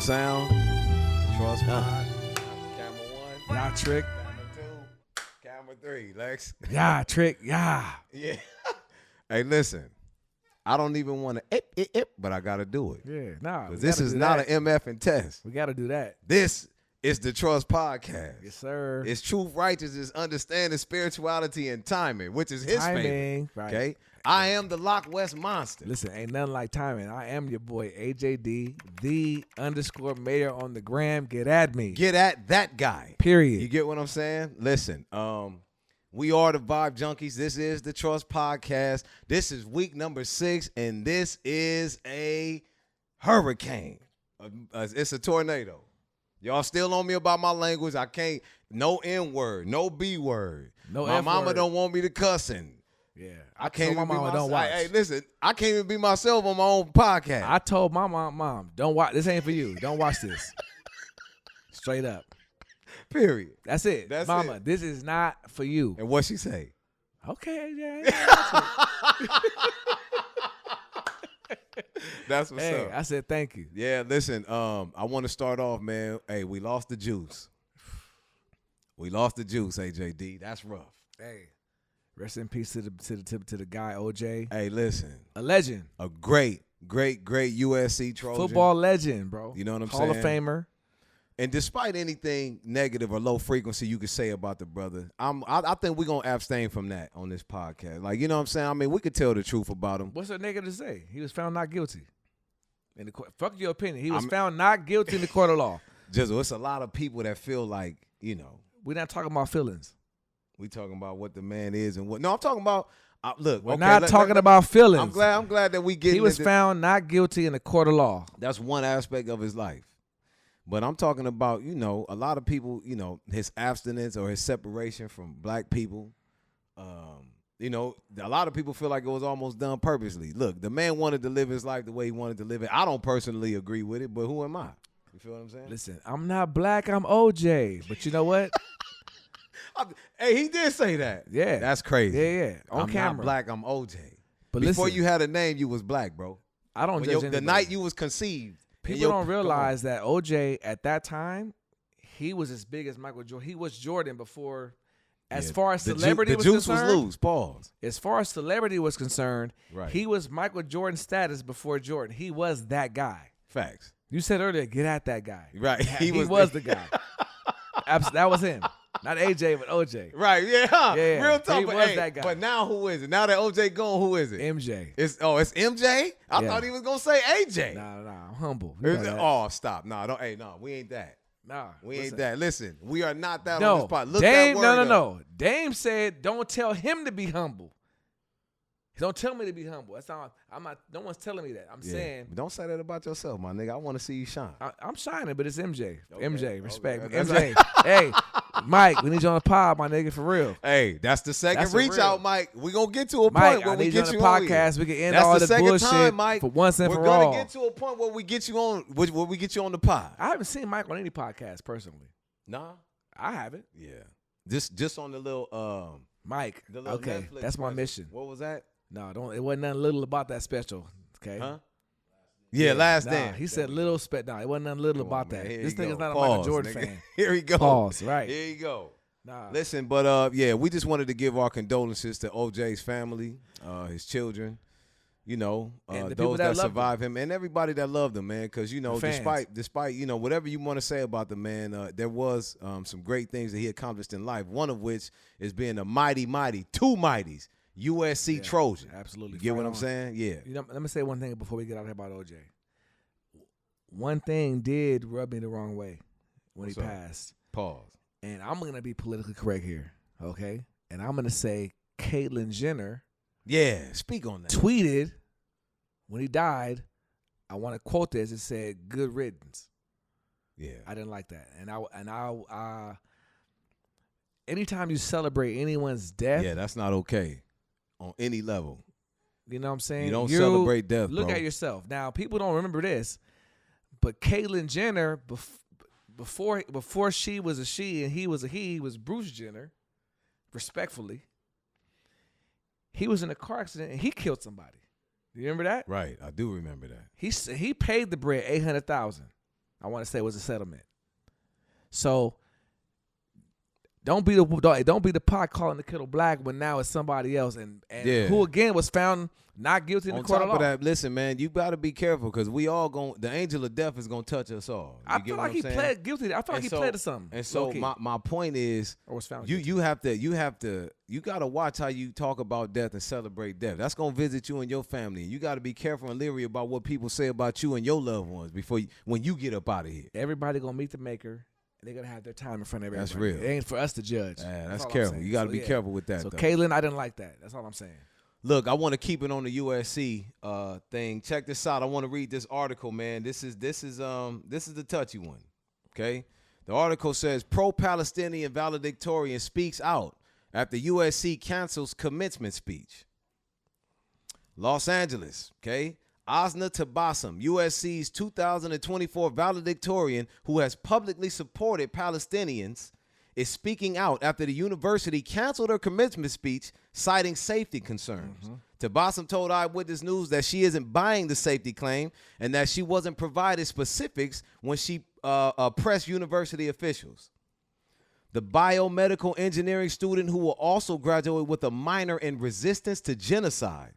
sound. Trust Pod. Camera 1. Yeah, Trick. Camera 2. Camera 3. Lex. Yeah, Trick. Yeah. Yeah. Hey, listen. I don't even want to but I got to do it. Yeah, nah. Because this is not an MF and test. We got to do that. This is the Trust Podcast. Yes, sir. It's truth, righteousness, understanding, spirituality, and timing, which is his favorite. Right. Okay? I am the Lock West Monster. Listen, ain't nothing like timing. I am your boy, AJD, the _mayor on the gram. Get at me. Get at that guy. Period. You get what I'm saying? Listen, we are the Vibe Junkies. This is the Trust Podcast. This is week number 6, and this is a hurricane. It's a tornado. Y'all still on me about my language. I can't. No N word. No B word. No my F mama word. don't want me to cussing. Yeah. I can't told even my be mama myself. don't watch. Hey, listen. I can't even be myself on my own podcast. I told my mom, don't watch. This ain't for you. Don't watch this. Straight up. Period. That's it. That's Mama, it. this is not for you. And what she say? Okay, yeah. That's what's Hey, up. I said thank you. Yeah, listen, I want to start off, man. Hey, we lost the juice. We lost the juice, AJD. That's rough. Hey, rest in peace to the guy OJ. Hey, listen. A legend. A great USC Trojan. Football legend, bro. You know what I'm Hall saying? of Famer. And despite anything negative or low frequency you could say about the brother, I think we're going to abstain from that on this podcast. Like, you know what I'm saying? I mean, we could tell the truth about him. What's there negative to say? He was found not guilty. In the court. Fuck your opinion. He was found not guilty in the court of law. Jizzle, it's a lot of people that feel like, you know. We're not talking about feelings. We talking about what the man is and what. No, I'm talking about. Look, We're not talking about feelings. I'm glad that we get. He was found not guilty in the court of law. That's one aspect of his life. But I'm talking about, you know, a lot of people, you know, his abstinence or his separation from black people. You know, a lot of people feel like it was almost done purposely. Look, the man wanted to live his life the way he wanted to live it. I don't personally agree with it, but who am I? You feel what I'm saying? Listen, I'm not black, I'm OJ. But you know what? Hey, he did say that. Yeah. That's crazy. Yeah. On I'm camera. not black, I'm OJ. But Before listen, you had a name, you was black, bro. I don't judge The anybody. night you was conceived. People don't realize that OJ at that time, he was as big as Michael Jordan. He was Jordan before, as far as celebrity was concerned. The juice was loose. Pause. As far as celebrity was concerned, Right. he was Michael Jordan status before Jordan. He was that guy. Facts. You said earlier, get at that guy. Right. He was the guy. That was him. Not AJ, but OJ. Right, yeah. Yeah, Real talk. he But, was that guy. But now who is it? Now that OJ gone, who is it? MJ. It's MJ? I Yeah. thought he was gonna say AJ. Nah, I'm humble. You know that. Oh, stop. Nah, don't we ain't that. Nah, We listen. ain't that. Listen, we are not that on No, this pod. Look Dame, that word up. no. Dame said, don't tell him to be humble. Don't tell me to be humble. That's not. I'm not. No one's telling me that. I'm Yeah. saying But don't say that about yourself, my nigga. I want to see you shine. I'm shining, but it's MJ. Okay, MJ, respect. okay. MJ. Hey, Mike, we need you on the pod, my nigga, for real. Hey, that's the second That's a reach real. out, Mike. We're going to get to a Mike, point where I we need you get on you the on here. podcast. We can end That's all the this second bullshit time, Mike. for once and We're for gonna all. get to a point where we get you on where we get you on the pod. I haven't seen Mike on any podcast personally. Nah. I haven't. Yeah. Just on the little Mike. the little Okay, Netflix that's my special. mission. What was that? No, don't. It wasn't nothing little about that special. Okay. Huh? Yeah, Last Nah, Dance. he said little Nah, it wasn't nothing little Come on, about man. that. Here This you thing go. is not a Pause, Michael Jordan nigga. fan. Here we go. Pause. Right. Here you go. Nah. Listen, but yeah, we just wanted to give our condolences to OJ's family, his children, you know, And the people those that that loved survived him, and everybody that loved him, man. Because you know, The fans. despite you know whatever you want to say about the man, there was some great things that he accomplished in life. One of which is being a mighty, two mighties, USC Trojan. Absolutely. You get Right what I'm on. saying? Yeah. You know, let me say one thing before we get out here about OJ. One thing did rub me the wrong way when What's he up? passed. Pause. And I'm going to be politically correct here, okay? And I'm going to say Caitlyn Jenner Yeah. Speak on that. tweeted when he died, I want to quote this, it said, good riddance. Yeah. I didn't like that. And I anytime you celebrate anyone's death, Yeah, that's not okay on any level. you know what I'm saying? You don't celebrate death, Look bro. at yourself. Now, people don't remember this, but Caitlyn Jenner, before she was a she and he was a he was Bruce Jenner, respectfully. He was in a car accident and he killed somebody. You remember that? Right. I do remember that. He paid the bread $800,000. I want to say it was a settlement. So don't be the pot calling the kettle black when now it's somebody else, and who again was found not guilty in the court of law. On top of that, listen, man, you got to be careful because we all the angel of death is gonna touch us all. I feel like he pled guilty. I feel like he pled to something. And so my point is, or was found you got to watch how you talk about death and celebrate death. That's gonna visit you and your family. You got to be careful and leery about what people say about you and your loved ones when you get up out of here. Everybody gonna meet the maker. They're going to have their time in front of everybody. That's real. It ain't for us to judge. That's careful. You got to be careful with that. So, though. Kaylin, I didn't like that. That's all I'm saying. Look, I want to keep it on the USC thing. Check this out. I want to read this article, man. This is the touchy one. Okay? The article says pro-Palestinian valedictorian speaks out after USC cancels commencement speech. Los Angeles, okay? Asna Tabassum, USC's 2024 valedictorian who has publicly supported Palestinians, is speaking out after the university canceled her commencement speech, citing safety concerns. Tabassum told Eyewitness News that she isn't buying the safety claim and that she wasn't provided specifics when she pressed university officials. The biomedical engineering student, who will also graduate with a minor in resistance to genocide,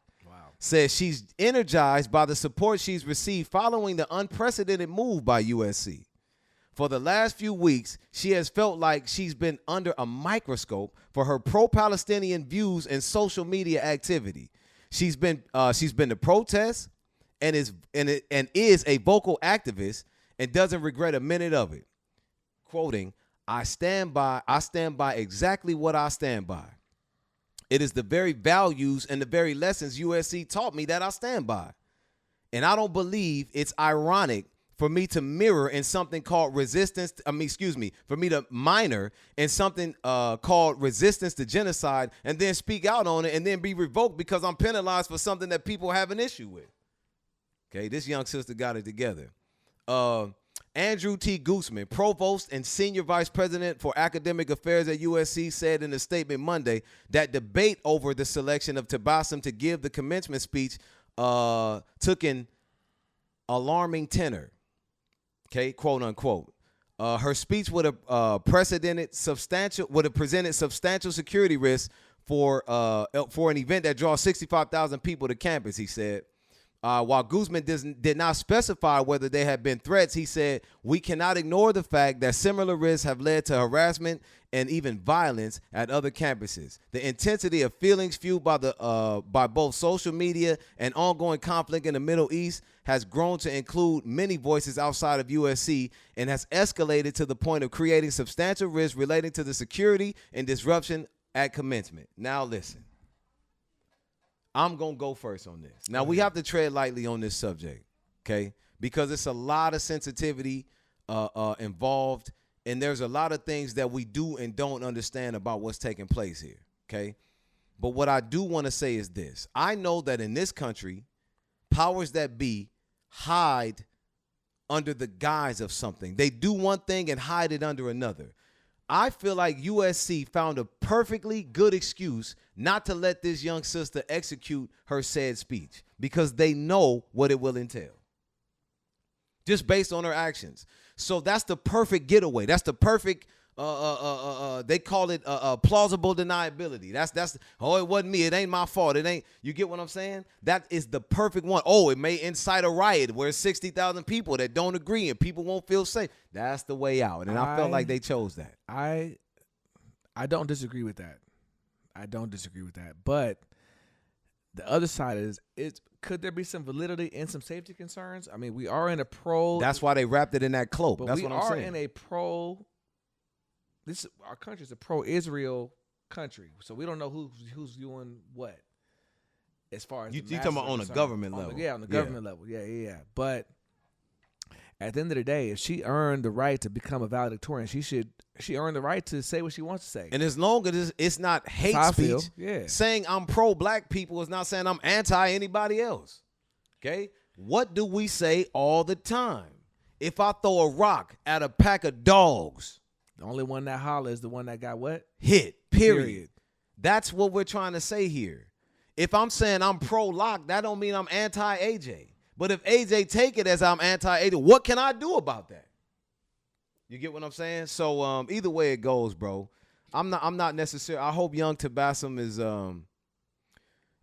says she's energized by the support she's received following the unprecedented move by USC. For the last few weeks, she has felt like she's been under a microscope for her pro-Palestinian views and social media activity. She's been to protests and is a vocal activist and doesn't regret a minute of it. Quoting, I stand by exactly what I stand by. It is the very values and the very lessons USC taught me that I stand by. And I don't believe it's ironic for me to mirror in something called for me to minor in something called resistance to genocide and then speak out on it and then be revoked because I'm penalized for something that people have an issue with. Okay, this young sister got it together. Andrew T. Guzman, provost and senior vice president for academic affairs at USC, said in a statement Monday that debate over the selection of Tabassum to give the commencement speech took an alarming tenor. Okay, quote unquote. Her speech would have presented substantial security risks for an event that draws 65,000 people to campus, he said. While Guzman did not specify whether there had been threats, he said, we cannot ignore the fact that similar risks have led to harassment and even violence at other campuses. The intensity of feelings fueled by both social media and ongoing conflict in the Middle East has grown to include many voices outside of USC and has escalated to the point of creating substantial risks relating to the security and disruption at commencement. Now listen. I'm going to go first on this. Now, we have to tread lightly on this subject, okay, because it's a lot of sensitivity involved, and there's a lot of things that we do and don't understand about what's taking place here, okay? But what I do want to say is this. I know that in this country, powers that be hide under the guise of something. They do one thing and hide it under another. I feel like USC found a perfectly good excuse not to let this young sister execute her said speech because they know what it will entail just based on her actions. So that's the perfect getaway. That's the perfect, they call it plausible deniability. That's it wasn't me. It ain't my fault. It ain't, you get what I'm saying? That is the perfect one. Oh, it may incite a riot where 60,000 people that don't agree and people won't feel safe. That's the way out. And I felt like they chose that. I don't disagree with that. But the other side is could there be some validity and some safety concerns? I mean, we are in a pro. That's why they wrapped it in that cloak. That's what I'm saying. We are in a pro. Our country is a pro-Israel country, so we don't know who's doing what. As far as you talking about on a government level, on the government level, yeah. But at the end of the day, if she earned the right to become a valedictorian, she earned the right to say what she wants to say. And as long as it's not hate speech, saying I'm pro-black people is not saying I'm anti anybody else. Okay, what do we say all the time? If I throw a rock at a pack of dogs, the only one that holler is the one that got what? Hit, period. That's what we're trying to say here. If I'm saying I'm pro-Lock, that don't mean I'm anti-AJ. But if AJ take it as I'm anti-AJ, what can I do about that? You get what I'm saying? So either way it goes, bro. I'm not necessarily. I hope young Tabassum is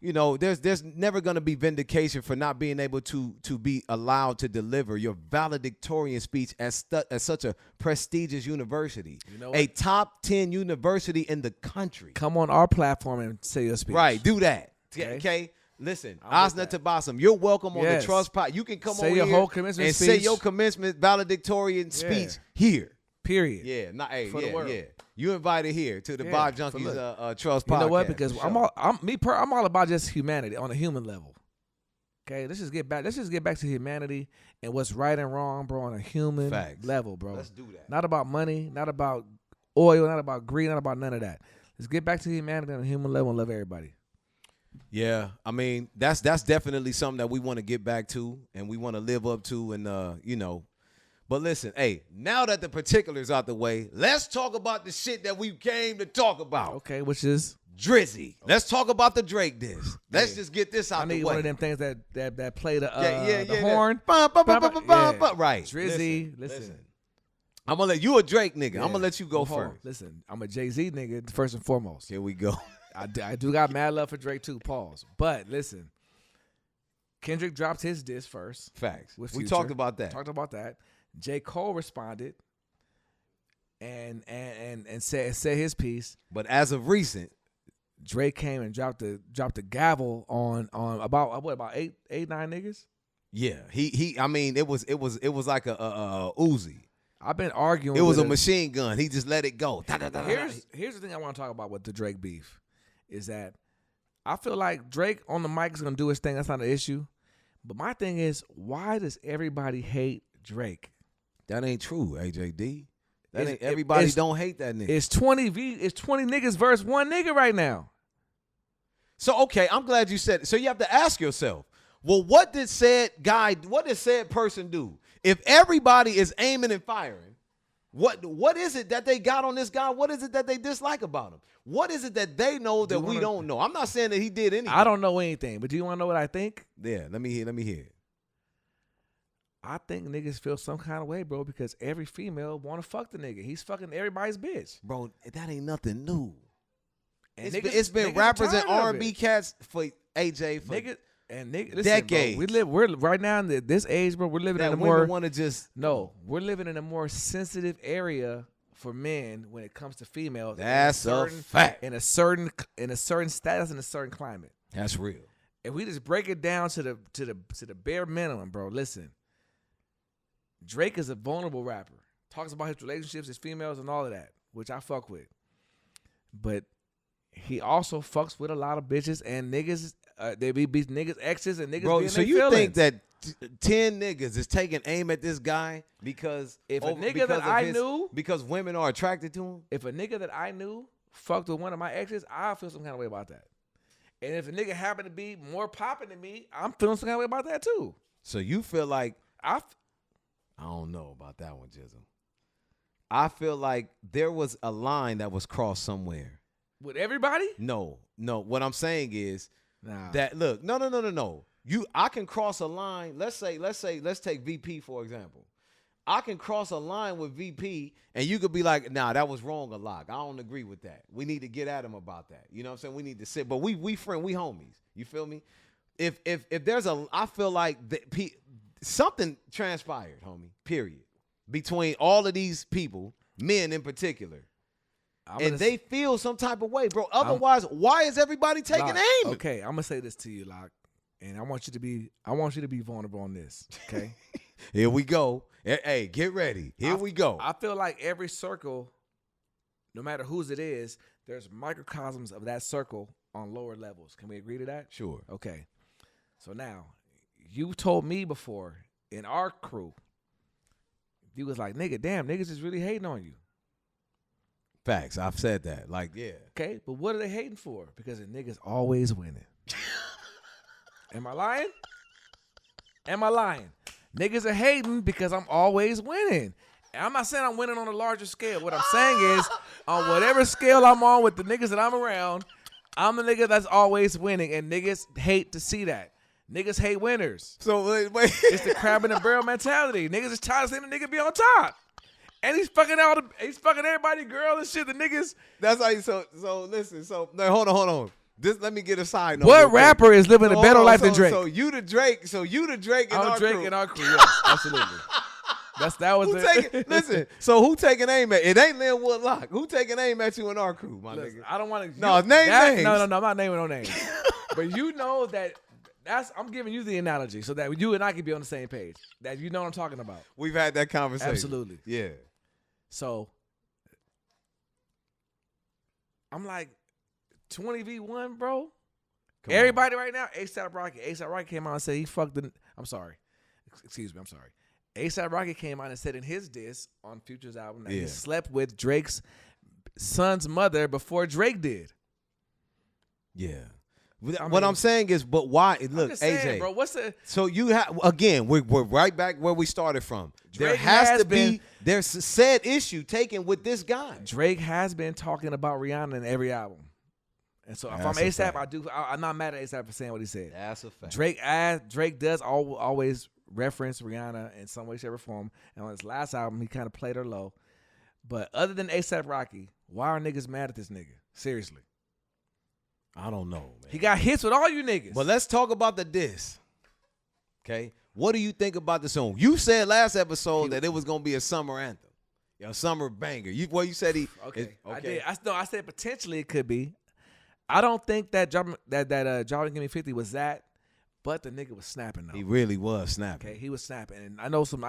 you know, there's never gonna be vindication for not being able to be allowed to deliver your valedictorian speech at such a prestigious university, You know what? a top 10 university in the country. Come on our platform and say your speech. Right, do that. Okay. Okay. Listen, I'm with Asna that. Tabassum, you're welcome on the Yes. Trust Pod. You can come Say on your here whole commencement and say speech. your commencement valedictorian speech here. Period. Yeah, not hey, For the yeah, world. yeah. You invited here to the Yeah, Bob for Junkies Trust Podcast. You know what? Because for I'm sure. I'm all about just humanity on a human level. Okay, let's just get back to humanity and what's right and wrong, bro, on a human Facts. level, bro. Let's do that. Not about money, not about oil, not about greed, not about none of that. Let's get back to humanity on a human level and love everybody. Yeah, I mean that's definitely something that we want to get back to and we want to live up to, and you know. But listen, hey, now that the particulars out the way, let's talk about the shit that we came to talk about. Okay, which is Drizzy. Let's talk about the Drake diss. Let's Yeah. just get this out I the need way. one of them things that play the yeah, horn. Bum, bum, bum, bum, bum, bum, Yeah. bum. Right. Drizzy, listen. I'm gonna let you a Drake nigga. Yeah. I'm gonna let you go Well, hold on. first. Listen, I'm a Jay-Z nigga first and foremost. Here we go. I do got mad love for Drake too. Pause. But listen, Kendrick dropped his diss first. Facts. With We Future. talked about that. Talked about that. J. Cole responded and said his piece. But as of recent, Drake came and dropped the gavel on about eight nine niggas. yeah, he. I mean, it was like a Uzi. I've been arguing. It was with a machine gun. He just let it go. Here's the thing I want to talk about with the Drake beef is that I feel like Drake on the mic is gonna do his thing. That's not an issue. But my thing is, why does everybody hate Drake? That ain't true, AJD. That It's- ain't everybody it's- don't hate that nigga. It's 20 niggas versus one nigga right now. So okay, I'm glad you said it. So you have to ask yourself, well, what did said person do? If everybody is aiming and firing, what is it that they got on this guy? What is it that they dislike about him? What is it that they know that we don't know? I'm not saying that he did anything. I don't know anything, but do you want to know what I think? Yeah, let me hear it. I think niggas feel some kind of way, bro, because every female want to fuck the nigga. He's fucking everybody's bitch. Bro, that ain't nothing new. And It's been niggas rappers and tired of R&B it. cats for AJ for Niggas listen, decades. Bro, we're right now in this age, bro. We're living in that a women more want to just. we're living in a more sensitive area for men when it comes to females. That's in a fact. in a certain status in a certain climate. That's real. If we just break it down to the bare minimum, bro. Listen, Drake is a vulnerable rapper. Talks about his relationships, his females, and all of that, which I fuck with. But he also fucks with a lot of bitches and niggas. They be niggas exes and niggas. Bro, being so their you feelings. think that 10 niggas is taking aim at this guy because If a nigga because that of I his- knew- because women are attracted to him? if a nigga that I knew fucked with one of my exes, I feel some kind of way about that. And if a nigga happened to be more popping than me, I'm feeling some kind of way about that too. So you feel like I don't know about that one, Jizzle. I feel like there was a line that was crossed somewhere. With everybody? No. What I'm saying is Nah. that look, no. I can cross a line. Let's take VP for example. I can cross a line with VP and you could be like, nah, that was wrong a lot. I don't agree with that. We need to get at him about that. You know what I'm saying? We need to sit, but we we homies. You feel me? If there's I feel like something transpired, homie, period. Between all of these people, men in particular. And they feel some type of way, bro. Otherwise, why is everybody taking Locke, aim? Okay, I'm gonna say this to you, Locke, and I want you to be vulnerable on this. Okay. Here we go. Hey, get ready. Here we go. I feel like every circle, no matter whose it is, there's microcosms of that circle on lower levels. Can we agree to that? Sure. Okay. So now, you told me before in our crew, you was like, nigga, damn, niggas is really hating on you. Facts. I've said that. Like, yeah. Okay, but what are they hating for? Because the niggas always winning. Am I lying? Am I lying? Niggas are hating because I'm always winning. And I'm not saying I'm winning on a larger scale. What I'm saying is, on whatever scale I'm on with the niggas that I'm around, I'm the nigga that's always winning, and niggas hate to see that. Niggas hate winners. So wait. It's the crab in the barrel mentality. Niggas is tired of seeing a nigga be on top. And he's fucking everybody, girl and shit. The niggas. That's how you. So listen. So no, hold on. Let me get a side note. What rapper is living a better life than Drake? So you the Drake. So you the Drake in our Drake crew. in our crew. Yes, absolutely. That was it. Listen. So who taking aim at? It ain't Lil Woodlock. Who taking aim at you in our crew, my nigga? I don't want to. No, name names. No, I'm not naming no names. But you know I'm giving you the analogy so that you and I can be on the same page. That you know what I'm talking about. We've had that conversation. Absolutely. Yeah. So I'm like 20v1, bro. Everybody right now, A$AP Rocky. A$AP Rocky came out and said he fucked the. I'm sorry. Excuse me. I'm sorry. A$AP Rocky came out and said in his diss on Future's album that he slept with Drake's son's mother before Drake did. Yeah. What I'm saying is, but why? Look, AJ, bro, what's the? So you have again, we're right back where we started from. Drake There's a said issue taken with this guy. Drake has been talking about Rihanna in every album, and so if I'm A$AP, I'm not mad at A$AP for saying what he said. That's a fact. Drake does always reference Rihanna in some way, shape, or form, and on his last album, he kind of played her low. But other than A$AP Rocky, why are niggas mad at this nigga? Seriously. I don't know, man. He got hits with all you niggas. But let's talk about the diss. Okay? What do you think about the song? You said last episode that it was going to be a summer anthem. A summer banger. You said he... Okay. I did. I said potentially it could be. I don't think that Jordan Give Me 50 was that, but the nigga was snapping, though. He really was snapping. Okay, he was snapping. And I know some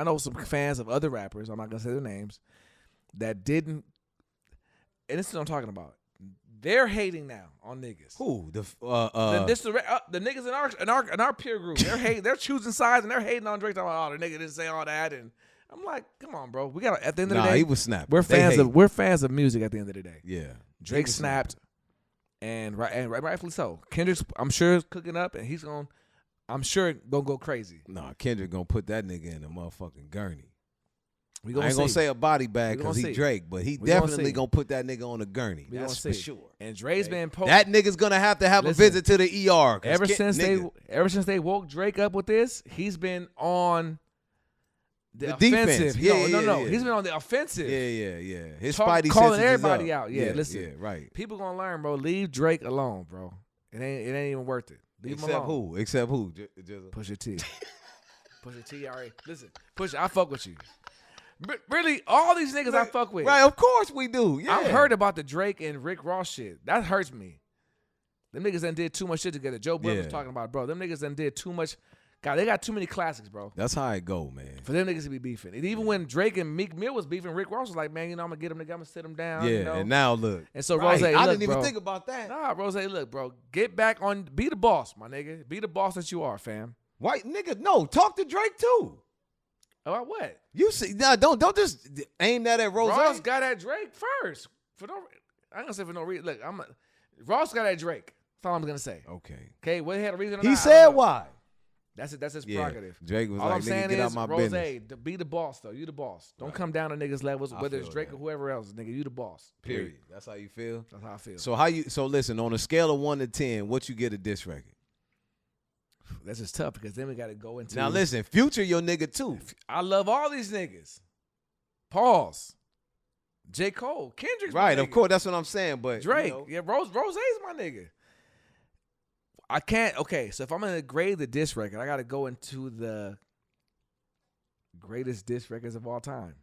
fans of other rappers, I'm not going to say their names, that didn't... And this is what I'm talking about. They're hating now on niggas. Who? The niggas in our peer group. They're hating. They're choosing sides and they're hating on Drake. Talking about, oh, the nigga didn't say all that. And I'm like, come on, bro. We got at the end of the day. He was snapping. We're fans of music at the end of the day. Yeah. Drake snapped, and rightfully so. Kendrick's, I'm sure, is cooking up, and I'm sure gonna go crazy. Nah, Kendrick gonna put that nigga in a motherfucking gurney. I ain't gonna say a body bag because he Drake, but he definitely gonna put that nigga on a gurney. That's for sure. And Dre's been that nigga's gonna have to have a visit to the ER. Ever since they woke Drake up with this, he's been on the offensive. Defense. No. He's been on the offensive. Yeah. His spidey calling senses everybody up. out. Yeah, listen. Yeah, right. People gonna learn, bro. Leave Drake alone, bro. It ain't even worth it. Leave him alone. Except who? Pusha T. Pusha T. All right. Listen, Pusha, I fuck with you. Really, all these niggas I fuck with. Right, of course we do. Yeah. I've heard about the Drake and Rick Ross shit. That hurts me. Them niggas done did too much shit together. Joe Budden was talking about, bro. Them niggas done did too much. God, they got too many classics, bro. That's how it go, man. For them niggas to be beefing. And even when Drake and Meek Mill was beefing, Rick Ross was like, man, I'm going to get him, nigga. I'm going to sit him down. Yeah, you know? And now look. And so Rose, look, I didn't even bro, think about that. Nah, Rose, look, bro. Get back on. Be the boss, my nigga. Be the boss that you are, fam. White nigga, no. Talk to Drake, too. About what? You see, don't just aim that at Rose. Ross got at Drake first. I'm gonna say for no reason. Look, Ross got at Drake. That's all I'm gonna say. Okay. What he had a reason? He said why. That's it. That's his prerogative. Drake was all like, I'm saying get is, out my Rose, business. be the boss though. You the boss. Don't come down to niggas' levels, whether it's Drake or whoever else. Nigga, you the boss. Period. That's how you feel. That's how I feel. So listen, on a scale of 1 to 10, what you get a diss record? That's just tough because then we got to go into. Now listen, Future your nigga too. I love all these niggas. Pause. J. Cole, Kendrick's right, my nigga. Of course, that's what I'm saying. But Drake, Rose's my nigga. I can't. Okay, so if I'm gonna grade the diss record, I got to go into the greatest diss records of all time.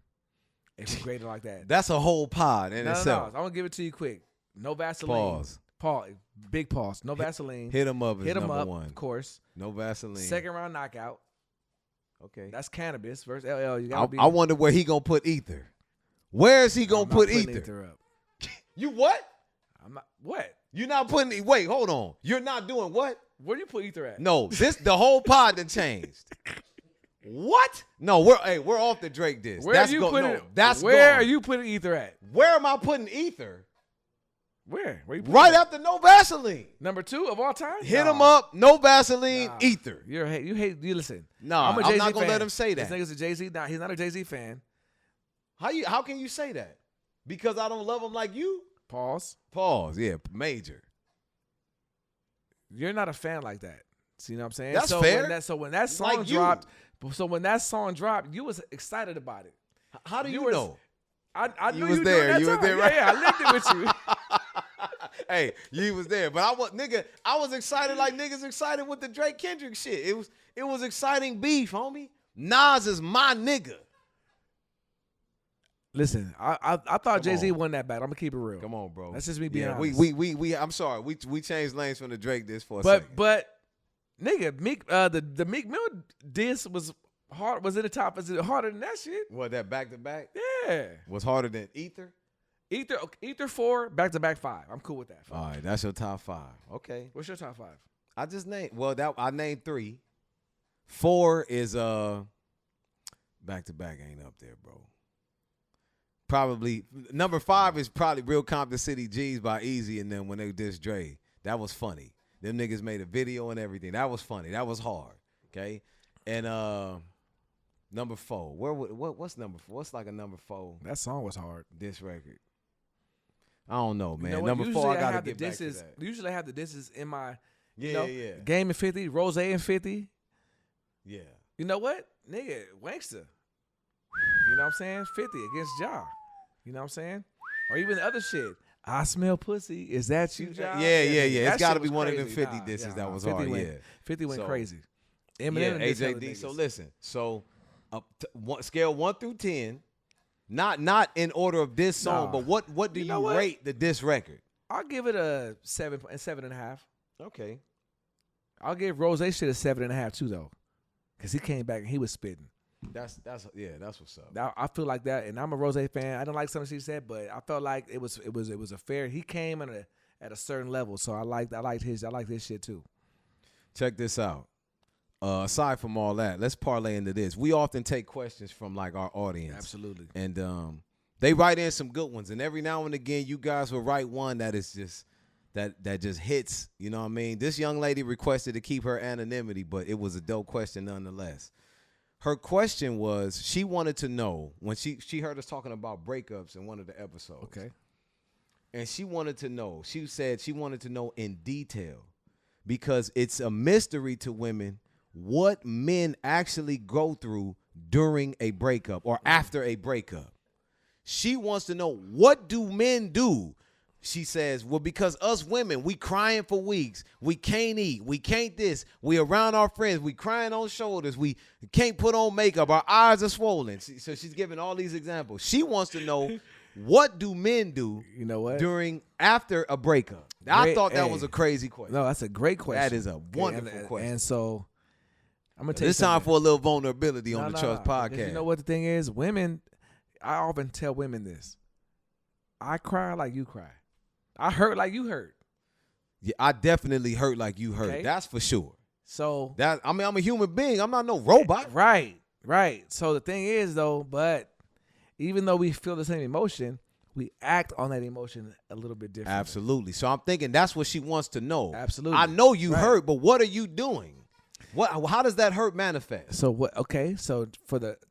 If you grade it like that, that's a whole pod in itself. No, I'm gonna give it to you quick. No Vaseline. Pause. Big pause. No Vaseline. Hit him up. Hit him number up. one. Of course. No Vaseline. Second round knockout. Okay. That's Cannabis versus LL. You gotta be. I wonder where he gonna put Ether. Where is he gonna put Ether? Up. You what? I'm not. What? You're not putting. Wait, hold on. You're not doing what? Where do you put Ether at? No, the whole pod done changed. What? No, we're off the Drake diss. Where are you putting? Are you putting Ether at? Where am I putting Ether? Where you right after No Vaseline. Number 2 of all time? Hit him up, No Vaseline, Ether. You listen. No, I'm not gonna let him say that. This nigga's a Jay-Z. Nah, he's not a Jay-Z fan. How can you say that? Because I don't love him like you? Pause. Yeah, major. You're not a fan like that. See what I'm saying? That's fair. When that song dropped, you was excited about it. How do you know? I knew You was you there. That You was time. there, right? Yeah, I lived it with you. Hey, you was there, but I was excited like niggas excited with the Drake Kendrick shit. It was exciting beef, homie. Nas is my nigga. Listen, I thought Jay-Z on. won that battle. I'm gonna keep it real. Come on, bro. That's just me being honest. We I'm sorry. We changed lanes from the Drake diss for a second. But nigga, Meek the Meek Mill diss was hard. Was it the top? Was it harder than that shit? What, that back to back? Yeah. Was harder than Ether? Ether 4, back to back 5. I'm cool with that. All right, that's your top 5. Okay. What's your top 5? I just named I named 3. 4 is back to back ain't up there, bro. Probably number 5 is probably Real Compton City G's by Easy, and then when they dissed Dre, that was funny. Them niggas made a video and everything. That was funny. That was hard. Okay. And number 4. What's number 4? What's like a number 4? That song was hard. Diss record. I don't know, man. You know Number 4, I gotta get back to that. Usually I have the disses in my Yeah. Game and 50, Rose and 50. Yeah. You know what? Nigga, Wankster. You know what I'm saying? 50 against Ja. You know what I'm saying? Or even the other shit. I smell pussy. Is that you, Ja? Yeah. It's got to shit be was one of them crazy. 50 disses that was 50 hard. went, Yeah. 50 went So, crazy. Yeah, Eminem and AJD. So listen. So scale 1 through 10. Not in order of this song, but what do you rate the diss record? I'll give it a 7.5. Okay. I'll give Rose shit a 7.5 too though, because he came back and he was spitting. That's what's up. I feel like that, and I'm a Rose fan. I don't like something she said, but I felt like it was a fair. He came at a certain level, so I liked his shit too. Check this out. Aside from all that, let's parlay into this. We often take questions from like our audience. Absolutely. And they write in some good ones, and every now and again, you guys will write one that is just that just hits. You know what I mean? This young lady requested to keep her anonymity, but it was a dope question nonetheless. Her question was, she wanted to know when she heard us talking about breakups in one of the episodes. Okay. And she wanted to know. She said she wanted to know in detail because it's a mystery to women what men actually go through during a breakup or after a breakup. She wants to know, what do men do? She says, well, because us women, we crying for weeks. We can't eat. We can't this. We around our friends. We crying on shoulders. We can't put on makeup. Our eyes are swollen. So she's giving all these examples. She wants to know, what do men do You know what? after a breakup? I thought that was a crazy question. No, that's a great question. That is a wonderful question. And so I'm gonna tell you It's time something. for a little vulnerability on the Trust Because Podcast. you know what the thing is? Women, I often tell women this. I cry like you cry. I hurt like you hurt. Yeah, I definitely hurt like you hurt. Okay. That's for sure. So I'm a human being. I'm not no robot. Right. So the thing is though, but even though we feel the same emotion, we act on that emotion a little bit different. Absolutely. So I'm thinking that's what she wants to know. Absolutely. I know you hurt, but what are you doing? How does that hurt manifest? So what? Okay, so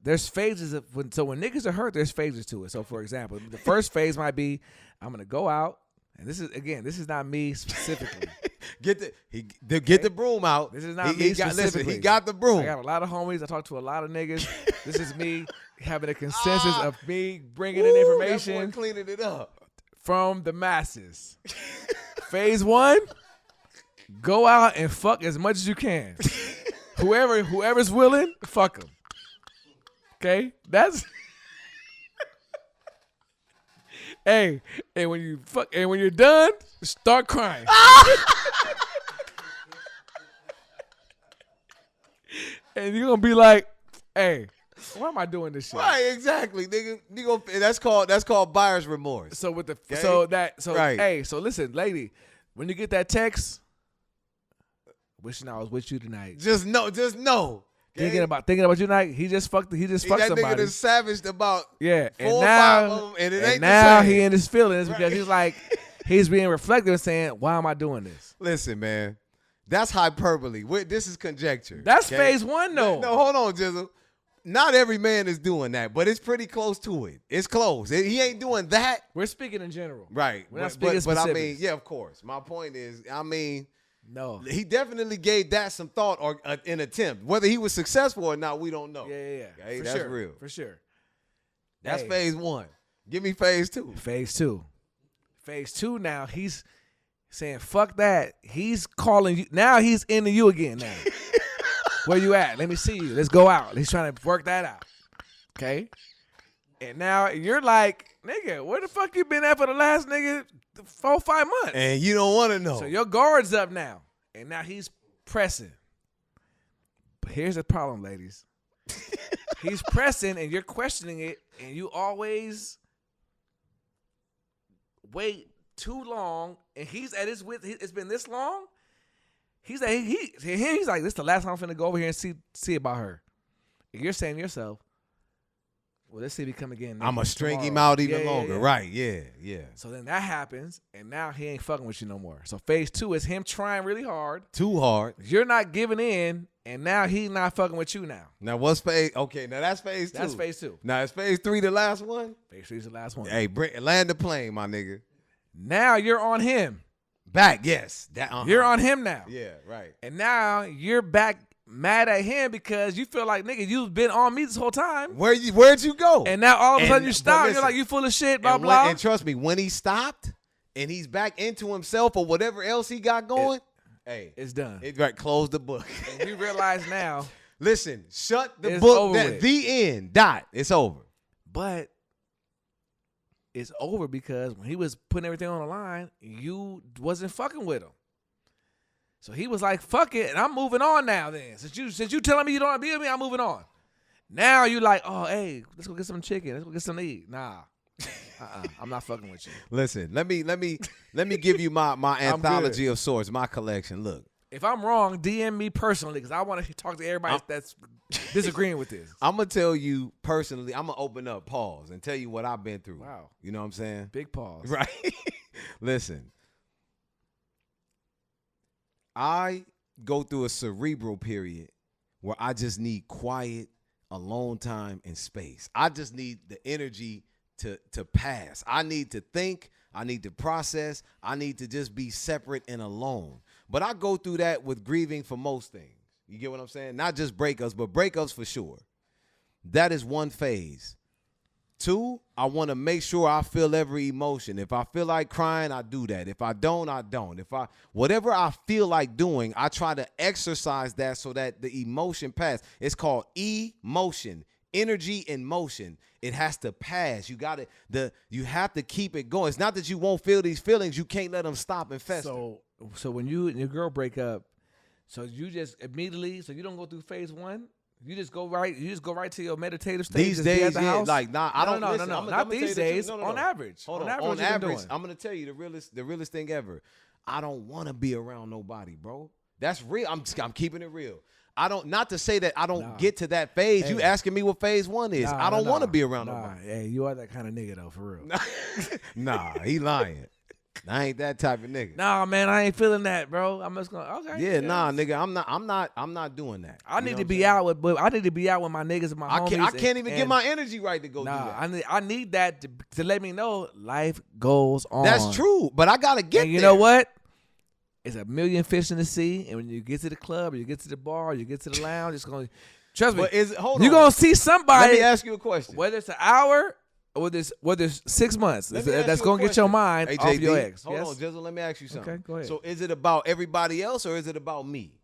there's phases of when niggas are hurt, there's phases to it. So for example, the first phase might be I'm gonna go out, and this is not me specifically. Get the broom out. This is not me specifically. Listen, he got the broom. I got a lot of homies. I talk to a lot of niggas. This is me having a consensus of me bringing in information. That boy cleaning it up from the masses. Phase 1, go out and fuck as much as you can. Whoever's willing, fuck them. Okay, that's. Hey, and when you're done, start crying. And you're gonna be like, hey, why am I doing this shit? Right, exactly, nigga. That's called buyer's remorse. So with the Right. Hey, so listen, lady, when you get that text, wishing I was with you tonight. Just know. Thinking about you tonight. He just fucked somebody. That nigga that's savaged about 4 and or now 5 of them, and it ain't now the same. he in his feelings because he's like he's being reflective and saying, why am I doing this? Listen, man, that's hyperbole. This is conjecture. That's phase 1 though. No, hold on, Jizzle. Not every man is doing that, but it's pretty close to it. It's close. He ain't doing that. We're speaking in general. Right. We're not speaking but I mean, specifics. yeah, of course. My point is, No. he definitely gave that some thought or an attempt. Whether he was successful or not, we don't know. Yeah. Okay, For that's sure. real. For sure. That's Hey. phase 1. Give me phase 2. Phase 2. Phase 2 now, he's saying, fuck that. He's calling you. Now he's into you again now. Where you at? Let me see you. Let's go out. He's trying to work that out. Okay? And now you're like, nigga, where the fuck you been at for the last, 4-5 months? And you don't want to know. So your guard's up now. And now he's pressing. But here's the problem, ladies. He's pressing and you're questioning it, and you always wait too long, and he's at his wit. It's been this long. He's like, he's like, this is the last time I'm finna go over here and see about her. And you're saying to yourself, well, let's see if he come again. I'm going to string him out even longer. Yeah. Right, yeah. So then that happens, and now he ain't fucking with you no more. So phase 2 is him trying really hard. Too hard. You're not giving in, and now he's not fucking with you now. Now what's phase? Okay, now that's phase 2. That's phase 2. Now is phase 3 the last one? Phase 3 is the last one. Hey, land the plane, my nigga. Now you're on him. Back, yes. You're on him now. Yeah, right. And now you're back mad at him because you feel like, nigga, you've been on me this whole time. Where'd you go? And now all of a sudden you But stop. listen, You're like, you full of shit, blah, and blah. and trust me, when he stopped and he's back into himself or whatever else he got going, hey, it's done. right, close the book. And you realize now. Listen, shut the It's book. over with. The end. Dot. It's over. But it's over because when he was putting everything on the line, you wasn't fucking with him. So he was like, fuck it, and I'm moving on now then. Since you telling me you don't want to be with me, I'm moving on. Now you like, oh, hey, let's go get some chicken. Let's go get something to eat. Nah. I'm not fucking with you. Listen, let me give you my anthology of sorts, my collection. Look. If I'm wrong, DM me personally because I want to talk to everybody that's disagreeing with this. I'm going to tell you personally, I'm going to open up, pause, and tell you what I've been through. Wow. You know what I'm saying? Big pause. Right. Listen. I go through a cerebral period where I just need quiet, alone time, and space. I just need the energy to pass. I need to think. I need to process. I need to just be separate and alone. But I go through that with grieving for most things. You get what I'm saying? Not just breakups, but breakups for sure. That is one phase. 2, I want to make sure I feel every emotion. If I feel like crying, I do that. If I don't, I don't. Whatever I feel like doing, I try to exercise that so that the emotion pass. It's called emotion, energy in motion. It has to pass. You have to keep it going. It's not that you won't feel these feelings. You can't let them stop and fester. So when you and your girl break up, so you just immediately, so you don't go through phase 1. You just go right to your meditative state. These days, at the house? like I don't. No, listen, not these days. On average, hold on average, I'm gonna tell you the realest thing ever. I don't want to be around nobody, bro. That's real. I'm keeping it real. I don't. Not to say that I don't get to that phase. Hey, you asking me what phase 1 is? I don't want to be around nobody. Hey, you are that kind of nigga though, for real. Nah, he lying. I ain't that type of nigga. Nah, man, I ain't feeling that, bro. I'm just gonna okay. Yeah, nah, nigga, I'm not doing that. I need to be out with my niggas and my homies. I can't even get my energy right to go do that. I need that to let me know life goes on. That's true, but I gotta get and you there. know what? It's a million fish in the sea, and when you get to the club, or you get to the bar, or you get to the lounge, it's gonna trust me. You're gonna see somebody. Let me ask you a question. Whether it's an hour. Or there's 6 months. That's going to get your mind off your ex. Hold on, Jizzle, let me ask you something. Okay, go ahead. So is it about everybody else or is it about me?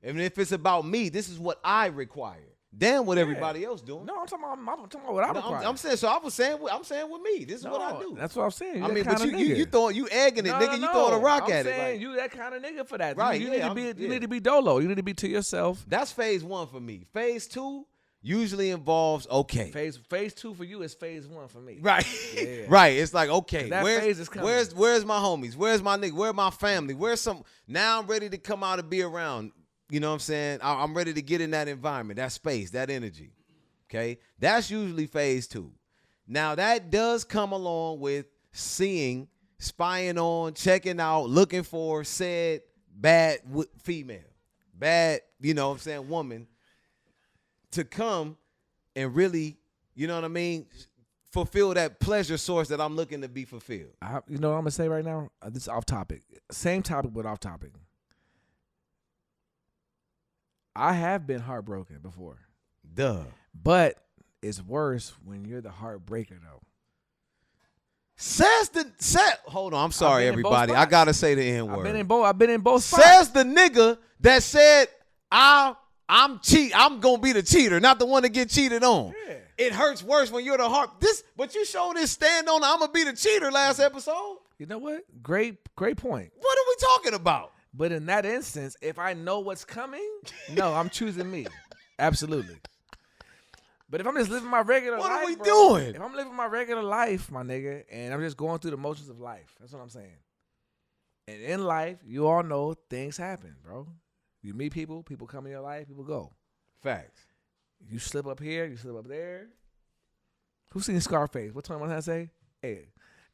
And if it's about me, this is what I require. Damn what everybody else doing. No, I'm talking about what I require. I'm saying, so I'm saying with me. This is what I do. That's what I'm saying. I mean, but you egging it, nigga. You throwing a rock at it. I'm saying you that kind of nigga for that. Right, You need to be dolo. You need to be to yourself. That's phase 1 for me. Phase 2 usually involves Phase 2 for you is phase 1 for me. Right. Yeah. Right. It's like, okay, that phase is coming. Where's my homies? Where's my nigga? Where's my family? Now I'm ready to come out and be around. You know what I'm saying? I'm ready to get in that environment, that space, that energy. Okay? That's usually phase 2. Now that does come along with seeing, spying on, checking out, looking for said bad female, bad, you know what I'm saying, woman, to come and really, you know what I mean, fulfill that pleasure source that I'm looking to be fulfilled. You know what I'm going to say right now? This is off topic. Same topic, but off topic. I have been heartbroken before. Duh. But it's worse when you're the heartbreaker, though. Hold on, I'm sorry, been in both everybody. I spots. gotta say the N I've word. been in both spots. Says the nigga that said I'm gonna be the cheater, not the one to get cheated on. Yeah. It hurts worse when you're the heart. But you showed this stand on I'm gonna be the cheater last episode. You know what? Great point. What are we talking about? But in that instance, if I know what's coming, no, I'm choosing me. Absolutely. But if I'm just living my regular life, What are we bro, doing? If I'm living my regular life, my nigga, and I'm just going through the motions of life, that's what I'm saying. And in life, you all know things happen, bro. You meet people come in your life, people go. Facts. You slip up here, you slip up there. Who's seen Scarface? What time I say? Hey,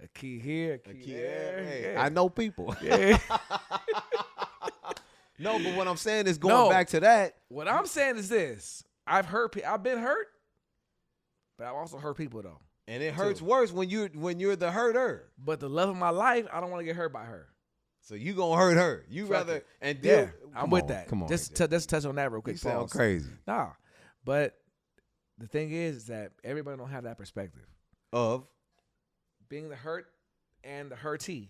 a key here, a key there. Hey, Yeah. I know people. Yeah. No, but what I'm saying is going back to that. What I'm saying is this: I've been hurt, but I've also hurt people though. And it hurts worse when you're the hurter. But the love of my life, I don't want to get hurt by her. So you gonna hurt her. You Fuck rather it. and deal. Yeah, I'm with that. Come on. Just touch on that real quick. You sound Pause. crazy. Nah, but the thing is that everybody don't have that perspective Of being the hurt and the hurtee.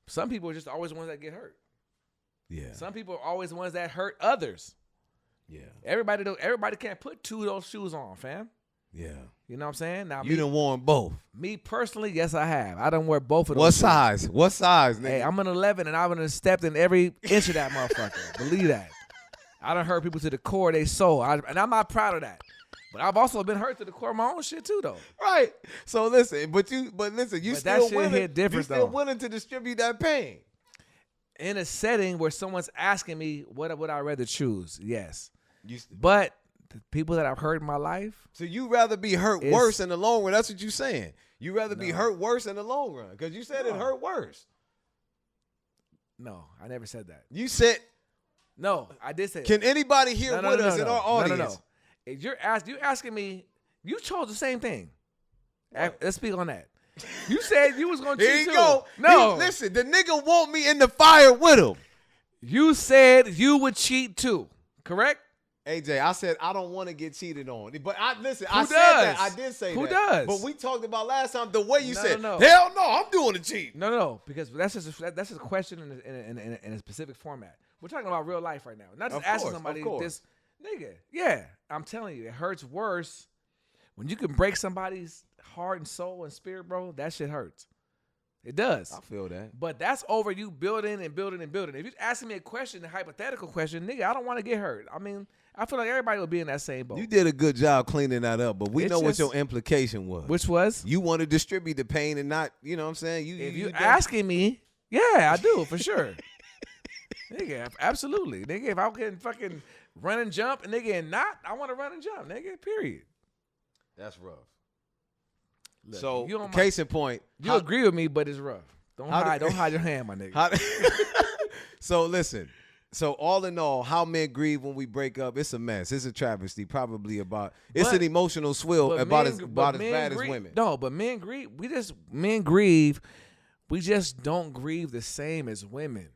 Some people are just always the ones that get hurt. yeah. Some people are always the ones that hurt others. Yeah. Everybody can't put two of those shoes on, fam. Yeah. You know what I'm saying? Now You done worn both. me personally, yes, I have. I done wear both of those. What shoes. size? What size, nigga? Hey, I'm an 11 and I done stepped in every inch of that motherfucker. Believe that. I done hurt people to the core of their soul. And I'm not proud of that. But I've also been hurt to the core of my own shit too, though. Right. So listen, you But still that shit willing. hit different, you still though. willing to distribute that pain. In a setting where someone's asking me what would I rather choose, yes. You But the people that I've hurt in my life, So you rather be hurt It's- worse in the long run. That's what you're saying. You rather be No. hurt worse in the long run. Because you said it No. hurt worse. no, I never said that. You said, No, I did say that. can anybody here No, with us in our audience? No. If you're asking me, you chose the same thing. Let's speak on that. You said you was gonna cheat Here you too. go. No, Listen, the nigga want me in the fire with him. you said you would cheat too. Correct? AJ, I said I don't want to get cheated on. But I Who said does? that. I did say Who that. does? But we talked about last time the way you No, said, no. hell no, I'm doing the cheat. No, because that's just a question in a specific format. We're talking about real life right now, not just Of asking course, somebody of course. this nigga. Yeah, I'm telling you, it hurts worse when you can break somebody's heart and soul and spirit, bro. That shit hurts. It does. I feel that. But that's over you building and building and building. If you're asking me a question, a hypothetical question, nigga, I don't want to get hurt. I mean, I feel like everybody would be in that same boat. You did a good job cleaning that up, but we It's know what just- your implication was. Which was? You want to distribute the pain and not, you know what I'm saying? If you you asking me, yeah, I do, for sure. Nigga, absolutely. Nigga, if I can fucking run and jump, and nigga, and not, I want to run and jump, nigga, period. That's rough. Look, So, you don't case in point. You agree with me, but it's rough. Don't hide your hand, my nigga. So listen. So all in all, how men grieve when we break up, it's a mess. It's a travesty. Probably it's But- an emotional swill But about men- as but men bad grieve- as women. No, but men grieve. Men grieve. We just don't grieve the same as women.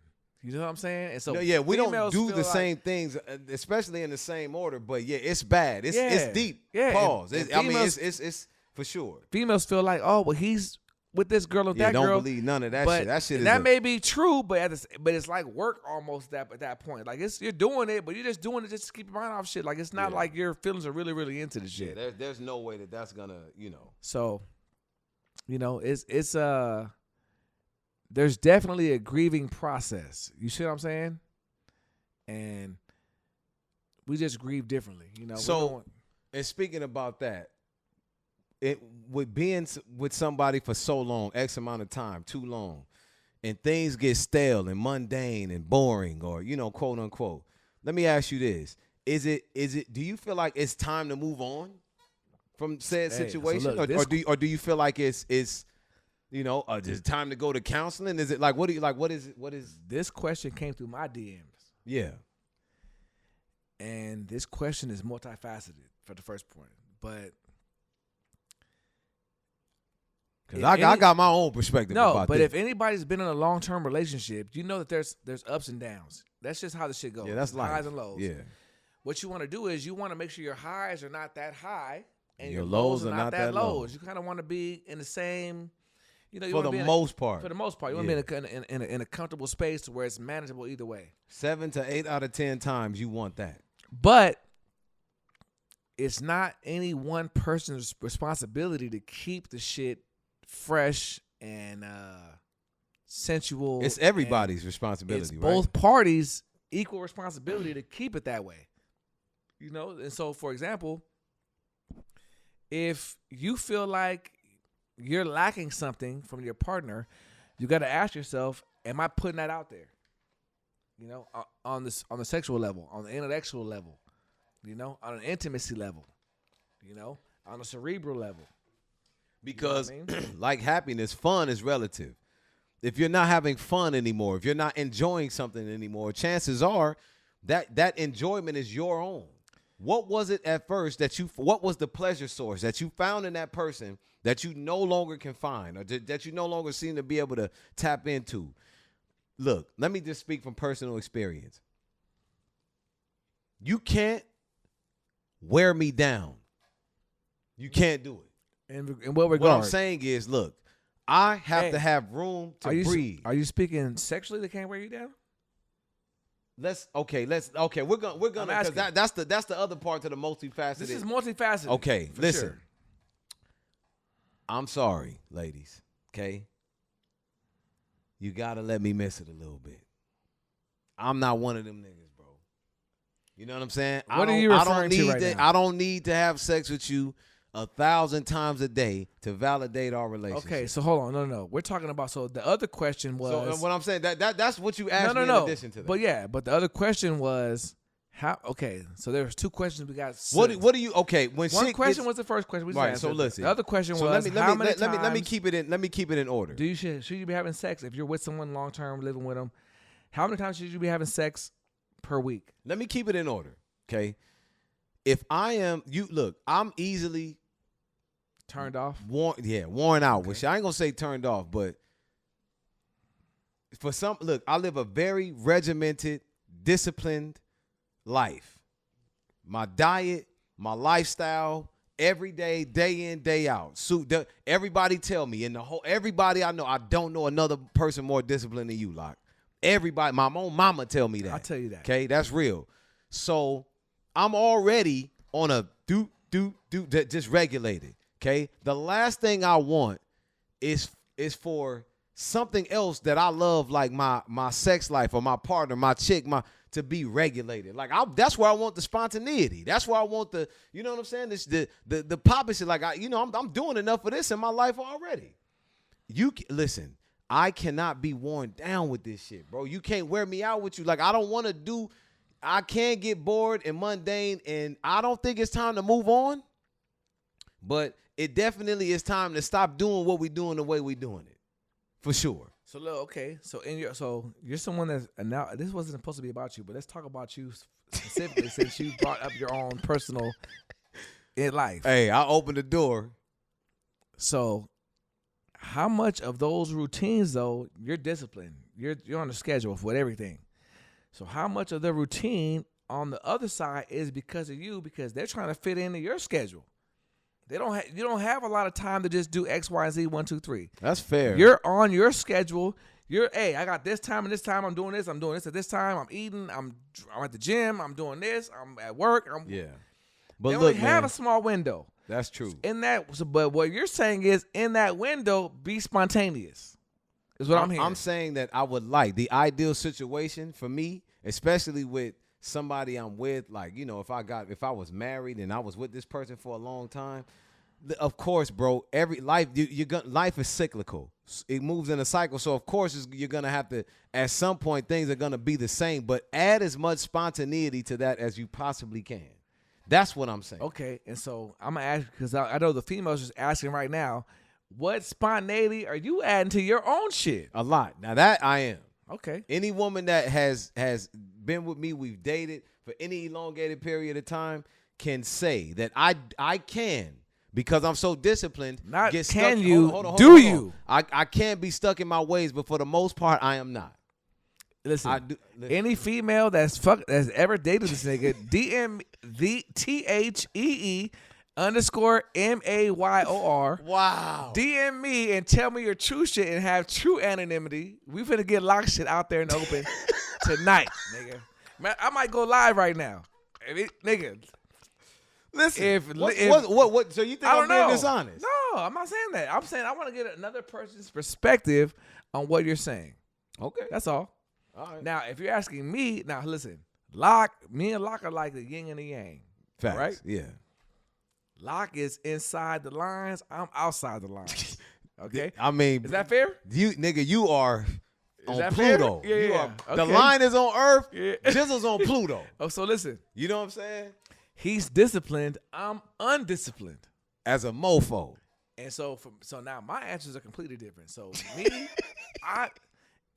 You know what I'm saying? And so No, yeah, we don't females do feel the like- same things, especially in the same order. But yeah, it's bad. It's Yeah. deep. Yeah, Pause. and I mean, females- it's for sure. Females feel like, oh, well, he's with this girl or Yeah, that don't girl. believe none of that But shit. That shit is that may be true, but it's like work almost at that point. Like you're doing it, but you're just doing it just to keep your mind off shit. Like it's not Yeah. like your feelings are really, really into the shit. there's no way that's gonna, So, it's there's definitely a grieving process. You see what I'm saying? And we just grieve differently. So, and speaking about that, it with being with somebody for so long, X amount of time, too long, and things get stale and mundane and boring, or quote unquote. Let me ask you this: Is it? Do you feel like it's time to move on from said Hey, so situation, look, or do you feel like it's just time to go to counseling? Is it like what do you like? What is? this question came through my DMs, Yeah. and this question is multifaceted for the first point, but. Because I got my own perspective about but this. if anybody's been in a long-term relationship, you know that there's ups and downs. That's just how the shit goes. Yeah, that's life. Highs and lows. Yeah. What you want to do is you want to make sure your highs are not that high and Your your lows lows are are not not that that low. lows. You kind of want to be in the same You know, you For wanna the be most part. For the most part, you want to be in a comfortable space to where it's manageable either way. 7 to 8 out of 10 times you want that. But it's not any one person's responsibility to keep the shit fresh and sensual. It's everybody's responsibility, It's right? both parties' equal responsibility to keep it that way. You know, and so for example, if you feel like you're lacking something from your partner, you got to ask yourself, am I putting that out there? You know, on the sexual level, on the intellectual level, you know, on an intimacy level, you know, on a cerebral level. Because You know what I mean? like happiness, fun is relative. If you're not having fun anymore, if you're not enjoying something anymore, chances are that enjoyment is your own. What was it at first what was the pleasure source that you found in that person that you no longer can find or that you no longer seem to be able to tap into? Look, let me just speak from personal experience. You can't wear me down. You can't do it. In what regard? What I'm saying is, look, I have to have room to breathe. Are you speaking sexually that can't wear you down? We're gonna because that's the other part to the multifaceted. This is multifaceted. Okay, listen. Sure. I'm sorry, ladies. Okay, you gotta let me miss it a little bit. I'm not one of them niggas, bro. You know what I'm saying? What are you referring to right now? I don't need to have sex with you 1,000 times a day to validate our relationship. Okay, so hold on. No. We're talking about, so the other question was. So what I'm saying, that's what you asked me in addition to that. But the other question was, how, okay, so there's two questions we got. What do you, okay, when one question was the first question we just right, answered. so listen. The other question was, let me keep it in order. Should you be having sex if you're with someone long term, living with them? How many times should you be having sex per week? Let me keep it in order, okay? If I am, I'm easily turned off, worn out. Okay. Which I ain't gonna say turned off, but for some, look, I live a very regimented, disciplined life. My diet, my lifestyle, every day, day in, day out. So everybody tell me, everybody I know, I don't know another person more disciplined than you, Locke. Everybody, my own mama tell me that. I'll tell you that. Okay, that's real. So I'm already on a just regulated. Okay, the last thing I want is for something else that I love, like my sex life or my partner, my chick, to be regulated. Like that's where I want the spontaneity. That's where I want the, you know what I'm saying? This the poppy shit. Like I'm doing enough of this in my life already. Listen, I cannot be worn down with this shit, bro. You can't wear me out with you. Like I can't get bored and mundane, and I don't think it's time to move on. But it definitely is time to stop doing what we doing the way we doing it, for sure. So look, okay. So you're someone that's, and now this wasn't supposed to be about you, but let's talk about you specifically since you brought up your own personal in life. Hey, I opened the door. So, how much of those routines though you're disciplined? You're on the schedule with everything. So how much of the routine on the other side is because of you? Because they're trying to fit into your schedule. You don't have a lot of time to just do X, Y, and Z, 1, 2, 3. That's fair. You're on your schedule. I got this time and this time. I'm doing this at this time. I'm eating. I'm at the gym. I'm doing this. I'm at work. Yeah. But they only have a small window. That's true. But what you're saying is, in that window, be spontaneous. Is what I'm hearing. I'm saying that I would like the ideal situation for me, especially with somebody I'm with, like, if I was married and I was with this person for a long time, of course, bro, life is cyclical. It moves in a cycle. So of course you're going to have to, at some point, things are going to be the same, but add as much spontaneity to that as you possibly can. That's what I'm saying. Okay. And so I'm going to ask, because I know the females is asking right now, what spontaneity are you adding to your own shit? A lot. Now that I am. Okay. Any woman that has been with me, we've dated for any elongated period of time, can say that I can, because I'm so disciplined. Not get can stuck, you, hold on, do you? I can't be stuck in my ways, but for the most part, I am not. Listen, any female that's ever dated this nigga, DM the THEE _MAYOR. Wow. DM me and tell me your true shit and have true anonymity. We finna get lock shit out there in the open tonight, nigga. Man, I might go live right now. Nigga. Listen, what? So you think I'm being dishonest? No, I'm not saying that. I'm saying I want to get another person's perspective on what you're saying. Okay. That's all. All right. Now, if you're asking me, now listen, me and Locke are like the yin and the yang. Facts. Right? Yeah. Locke is inside the lines. I'm outside the lines. Okay. I mean, is that fair? You are on Pluto. Fair? Yeah. Okay. The line is on Earth. Yeah. Jizzle's on Pluto. Oh, so listen. You know what I'm saying? He's disciplined. I'm undisciplined. As a mofo. And so now my answers are completely different. So me,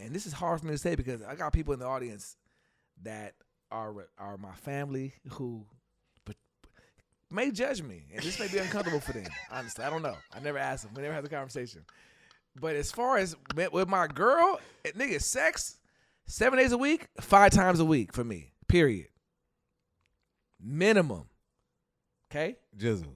and this is hard for me to say because I got people in the audience that are my family who may judge me, and this may be uncomfortable for them. Honestly, I don't know. I never asked them. We never had the conversation. But as far as with my girl, nigga, sex 7 days a week, 5 times a week for me. Period. Minimum. Okay? Jizzle.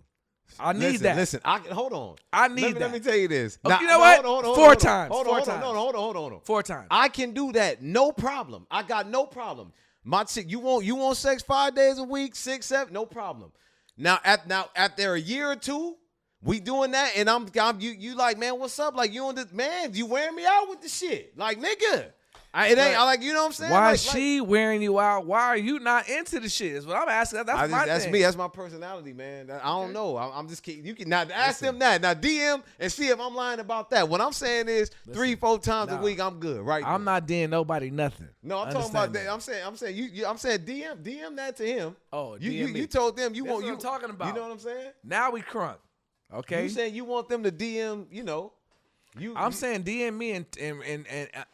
I need that. Listen, hold on. I need that. Let me tell you this. Oh, you know what? Hold on, 4 times. Hold on. 4 times. I can do that. No problem. I got no problem. My chick, you want sex 5 days a week, 6, 7, no problem. Now after a year or two, we doing that, and you like, man, what's up? Like, you on this, man, you wearing me out with the shit. Like, nigga. I like, you know what I'm saying? Why is she wearing you out? Why are you not into the shit? Is what I'm asking. That's me. That's my personality, man. I don't know. I'm just kidding. You can not ask them that. Now DM and see if I'm lying about that. What I'm saying is 3-4 times a week, I'm good. Right? I'm not DMing nobody nothing. No, I'm talking about that. I'm saying DM that to him. Oh, you told them you want. What I'm talking about. You know what I'm saying? Now we crunk. Okay. You saying you want them to DM? I'm saying DM me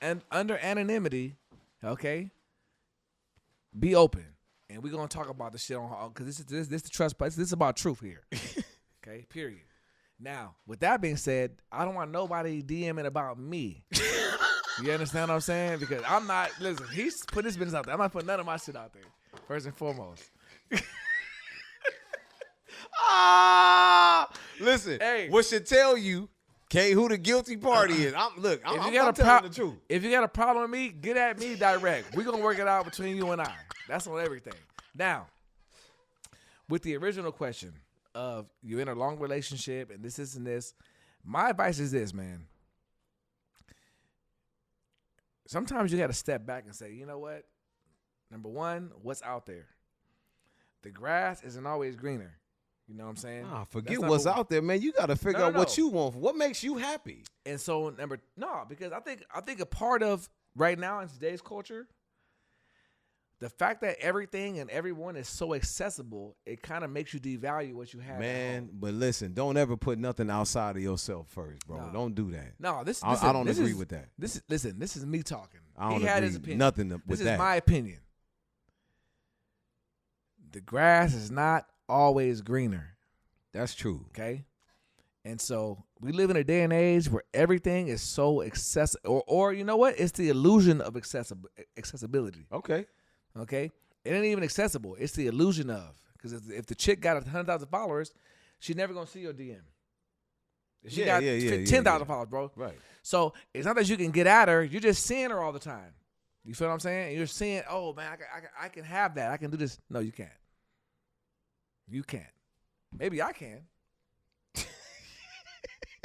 and under anonymity, okay? Be open, and we're gonna talk about the shit on because this the trust. This is about truth here, okay? Period. Now, with that being said, I don't want nobody DMing about me. You understand what I'm saying? Because I'm not. Listen, he's put his business out there. I'm not putting none of my shit out there. First and foremost. Listen. Hey. What should tell you? Who the guilty party is? I'm telling the truth. If you got a problem with me, get at me direct. We're gonna work it out between you and I. That's on everything. Now, with the original question of you're in a long relationship and this and this, my advice is this, man. Sometimes you got to step back and say, you know what? Number one, what's out there? The grass isn't always greener. You know what I'm saying? Forget what's out there, man. You got to figure out what you want. What makes you happy? And so because I think a part of right now in today's culture, the fact that everything and everyone is so accessible, it kind of makes you devalue what you have. Man, but listen, don't ever put nothing outside of yourself first, bro. No. Don't do that. No, I don't agree with that. This is me talking. I don't he had agree his opinion. nothing with that. This is my opinion. The grass is not always greener. That's true. Okay? And so we live in a day and age where everything is so accessible. Or you know what? It's the illusion of accessibility. Okay? It ain't even accessible. It's the illusion of. Because if the chick got 100,000 followers, she's never going to see your DM. If she got 10,000 followers, bro. Right. So it's not that you can get at her. You're just seeing her all the time. You feel what I'm saying? And you're seeing, oh, man, I can have that. I can do this. No, you can't. You can't. Maybe I can. But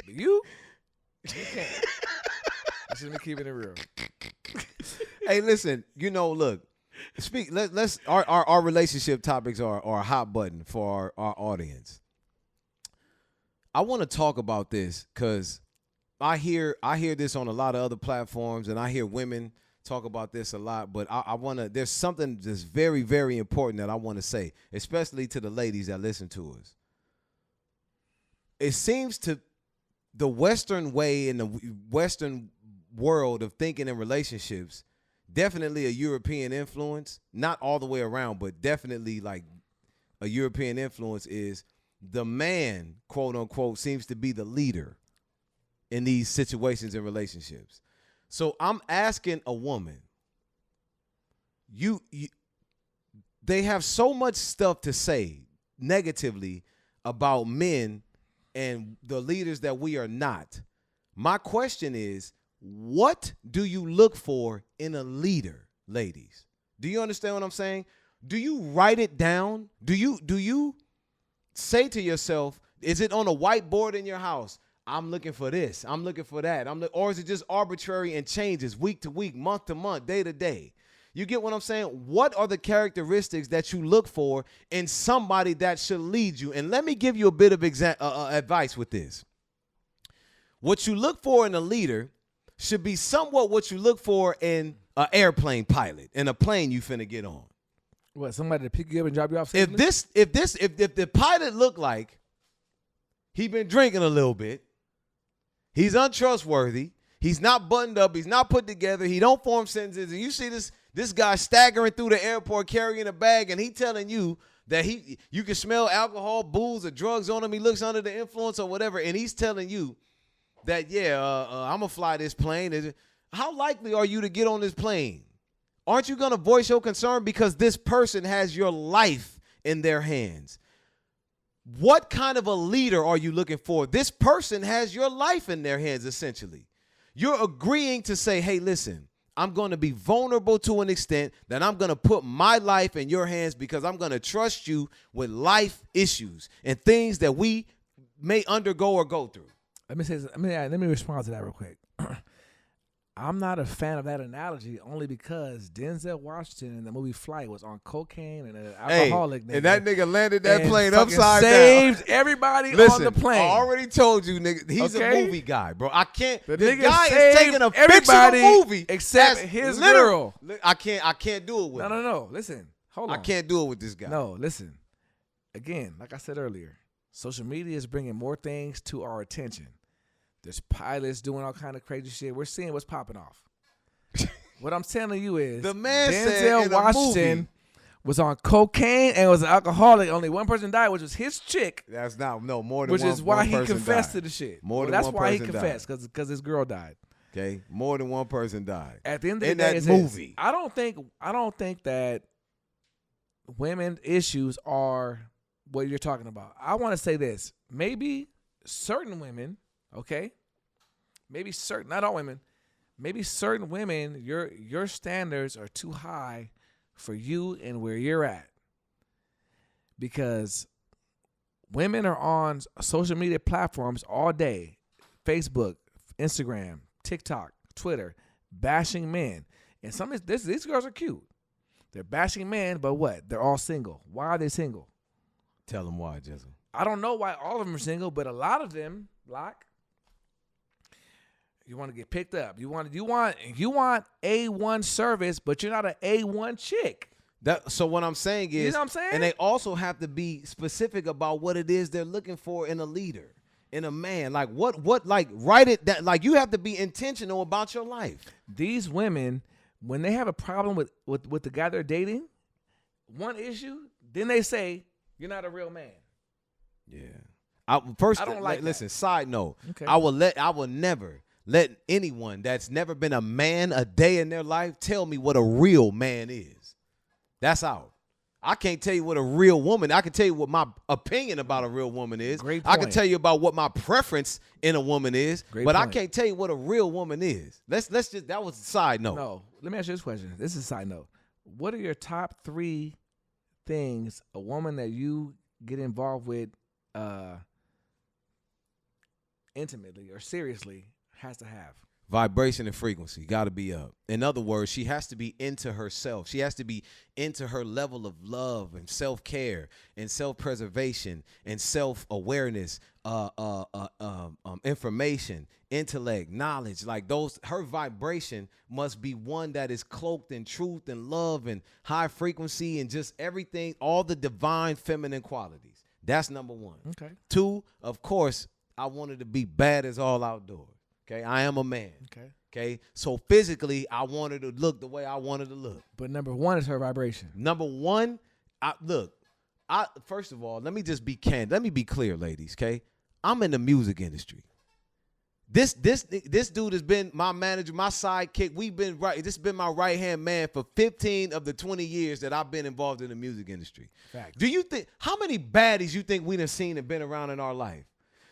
you can't. That's just me keeping it real. Hey, listen, look. Let's our relationship topics are a hot button for our audience. I want to talk about this because I hear this on a lot of other platforms, and I hear women talk about this a lot, but I want to, there's something that's very, very important that I want to say, especially to the ladies that listen to us. It seems to the Western way in the Western world of thinking in relationships, definitely a European influence, not all the way around, but definitely like a European influence is the man, quote unquote, seems to be the leader in these situations and relationships. So I'm asking a woman, they have so much stuff to say negatively about men and the leaders that we are not. My question is, what do you look for in a leader, ladies? Do you understand what I'm saying? Do you write it down? Do you say to yourself, is it on a whiteboard in your house? I'm looking for this. I'm looking for that. Or is it just arbitrary and changes week to week, month to month, day to day? You get what I'm saying? What are the characteristics that you look for in somebody that should lead you? And let me give you a bit of advice with this. What you look for in a leader should be somewhat what you look for in an airplane pilot, in a plane you finna get on. What, somebody to pick you up and drop you off? If the pilot looked like he been drinking a little bit, he's untrustworthy, he's not buttoned up, he's not put together, he don't form sentences, and you see this guy staggering through the airport carrying a bag, and he telling you that you can smell alcohol, booze, or drugs on him, he looks under the influence or whatever, and he's telling you that, I'm going to fly this plane. How likely are you to get on this plane? Aren't you going to voice your concern because this person has your life in their hands? What kind of a leader are you looking for? This person has your life in their hands, essentially. You're agreeing to say, hey, listen, I'm going to be vulnerable to an extent that I'm going to put my life in your hands because I'm going to trust you with life issues and things that we may undergo or go through. Let me respond to that real quick. I'm not a fan of that analogy only because Denzel Washington in the movie Flight was on cocaine and an alcoholic nigga. And that nigga landed that plane upside saved down. everybody Listen, on the plane. I already told you, nigga, he's a movie guy, bro. I can't. The this nigga guy saved is taking a everybody fictional movie except his girl. I can't do it with him. No. Listen, hold on. I can't do it with this guy. No, listen. Again, like I said earlier, social media is bringing more things to our attention. There's pilots doing all kind of crazy shit. We're seeing what's popping off. What I'm telling you is the man Denzel Washington was on cocaine and was an alcoholic. Only one person died, which was his chick. That's not more than one. Which is why he died. confessed to the shit. That's why he confessed because his girl died. Okay, more than one person died. At the end of the day, that movie, I don't think that women issues are what you're talking about. I want to say this: maybe certain women, okay, not all women. Maybe certain women, your standards are too high for you and where you're at. Because women are on social media platforms all day. Facebook, Instagram, TikTok, Twitter, bashing men. And these girls are cute. They're bashing men, but what? They're all single. Why are they single? Tell them why, Jizzle. I don't know why all of them are single, but a lot of them, you want to get picked up. You want A1 service, but you're not an A1 chick. So what I'm saying is, you know what I'm saying? And they also have to be specific about what it is they're looking for in a leader, in a man. Like what write it that like you have to be intentional about your life. These women, when they have a problem with the guy they're dating, one issue, then they say you're not a real man. Yeah. I don't like. Listen. Side note. Okay. I will never let anyone that's never been a man a day in their life tell me what a real man is. That's out. I can't tell you what a real woman. I can tell you what my opinion about a real woman is. Great point. I can tell you about what my preference in a woman is. Great but point. I can't tell you what a real woman is. Let's just that was a side note. No, let me ask you this question. This is a side note. What are your top 3 things a woman that you get involved with intimately or seriously has to have? Vibration and frequency got to be up. In other words, she has to be into herself. She has to be into her level of love and self-care and self-preservation and self-awareness, information, intellect, knowledge. Like those, her vibration must be one that is cloaked in truth and love and high frequency and just everything, all the divine feminine qualities. That's number 1. Okay. 2, of course, I wanted to be bad as all outdoors. Okay, I am a man. Okay. So physically, I wanted to look the way I wanted to look. But number 1 is her vibration. Number 1, first of all, let me just be candid. Let me be clear, ladies. Okay, I'm in the music industry. This dude has been my manager, my sidekick. This has been my right-hand man for 15 of the 20 years that I've been involved in the music industry. Facts. Do you think, how many baddies you think we done seen and been around in our life?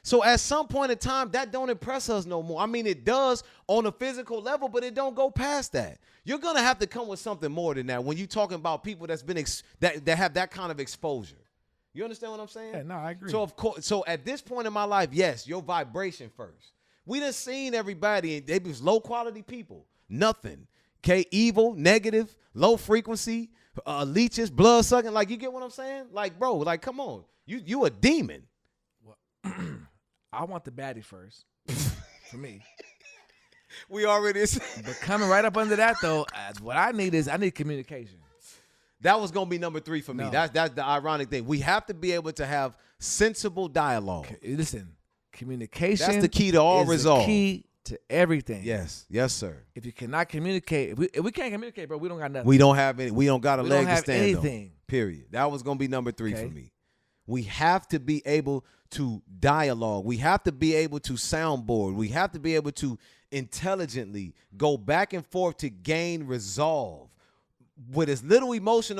So at some point in time, that don't impress us no more. I mean, it does on a physical level, but it don't go past that. You're going to have to come with something more than that when you're talking about people that's been that have that kind of exposure. You understand what I'm saying? Yeah, no, I agree. So, of course, so at this point in my life, yes, your vibration first. We done seen everybody, and they was low-quality people. Nothing. Okay? Evil, negative, low frequency, leeches, blood-sucking. Like, you get what I'm saying? Like, bro, like, come on. You a demon. Well, I want the baddie first for me. We already. But coming right up under that, though, what I need communication. That was going to be number 3 for me. No. That's the ironic thing. We have to be able to have sensible dialogue. Listen, communication. That's the key to all resolve. The key to everything. Yes. Yes, sir. If you cannot communicate, if we can't communicate, bro, we don't got nothing. We don't have any. We don't got a We leg don't to have stand anything. on. Period. That was going to be number 3 Okay. for me. We have to be able to dialogue. We have to be able to soundboard. We have to be able to intelligently go back and forth to gain resolve with as little emotion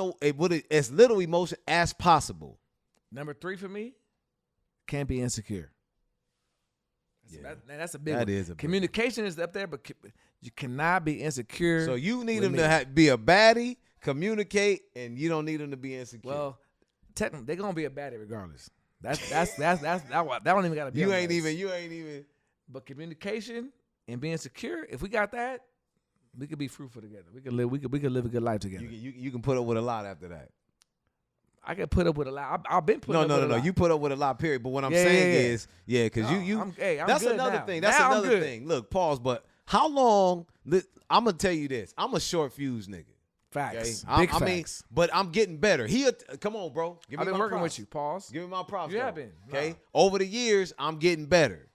as possible. Number 3 for me, can't be insecure. That's a big That one. is a big Communication is up there, but you cannot be insecure. So you need with them me. to be a baddie, communicate, and you don't need them to be insecure. Well, technically, they're gonna be a baddie regardless. That don't even gotta be. you on ain't the list. even. But communication and being secure, if we got that, we could be fruitful together. We could live a good life together. You can put up with a lot after that. I could put up with a lot. I've been putting up with a lot. No. You put up with a lot, period. But what I'm Yeah, saying yeah, yeah. is, yeah, because I'm that's good another now. thing. That's Now I'm another good. thing. Look, pause. But how long? I'm gonna tell you this. I'm a short fuse nigga. Facts. Okay? Big I mean, facts. but I'm getting better. Come on, bro. Give me I've been my working props. with you. Pause. Give me my props. You though. have been. Okay. Nah. Over the years, I'm getting better.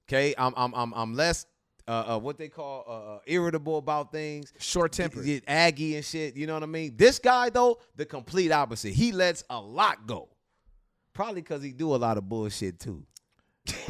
Okay. I'm less what they call irritable about things. Short tempered. Get aggy and shit. You know what I mean? This guy though, the complete opposite. He lets a lot go. Probably because he do a lot of bullshit too.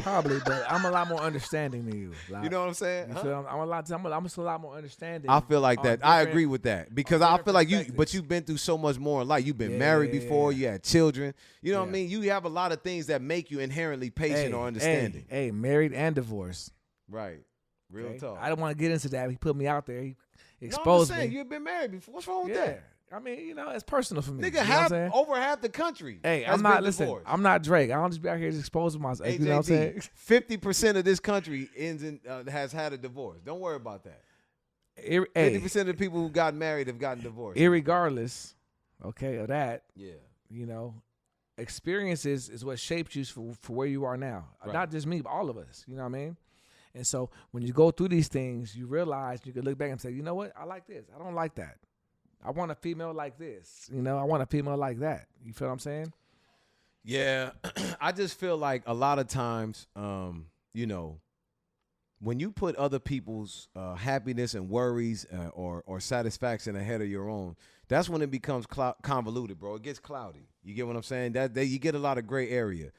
Probably, but I'm a lot more understanding than you. Like, You know what I'm saying? you Huh? feel I'm just a lot more understanding. I feel like on that. I different- agree with that because on I feel like different but you've been through so much more in life. You've been Yeah, married yeah, before. yeah. You had children. You know what I Yeah. mean? You have a lot of things that make you inherently patient or understanding. Hey, married and divorced. Right. Real Okay? talk. I don't want to get into that. He put me out there. He No, I'm exposed just saying, me. you've been married before. What's wrong with Yeah. that? I mean, it's personal for me. Nigga, you know what I'm saying? over half the country. Hey, has I'm not been listen. divorced. I'm not Drake. I don't just be out here just exposing myself. You know what I'm saying? 50% of this country has had a divorce. Don't worry about that. 50% of the people who got married have gotten divorced. Irregardless, okay, of that, Yeah. experiences is what shaped you for where you are now. Right. Not just me, but all of us. You know what I mean? And so when you go through these things, you realize you can look back and say, you know what? I like this. I don't like that. I want a female like this. I want a female like that. You feel what I'm saying? Yeah. I just feel like a lot of times, when you put other people's happiness and worries or satisfaction ahead of your own, that's when it becomes convoluted, bro. It gets cloudy. You get what I'm saying? You get a lot of gray area.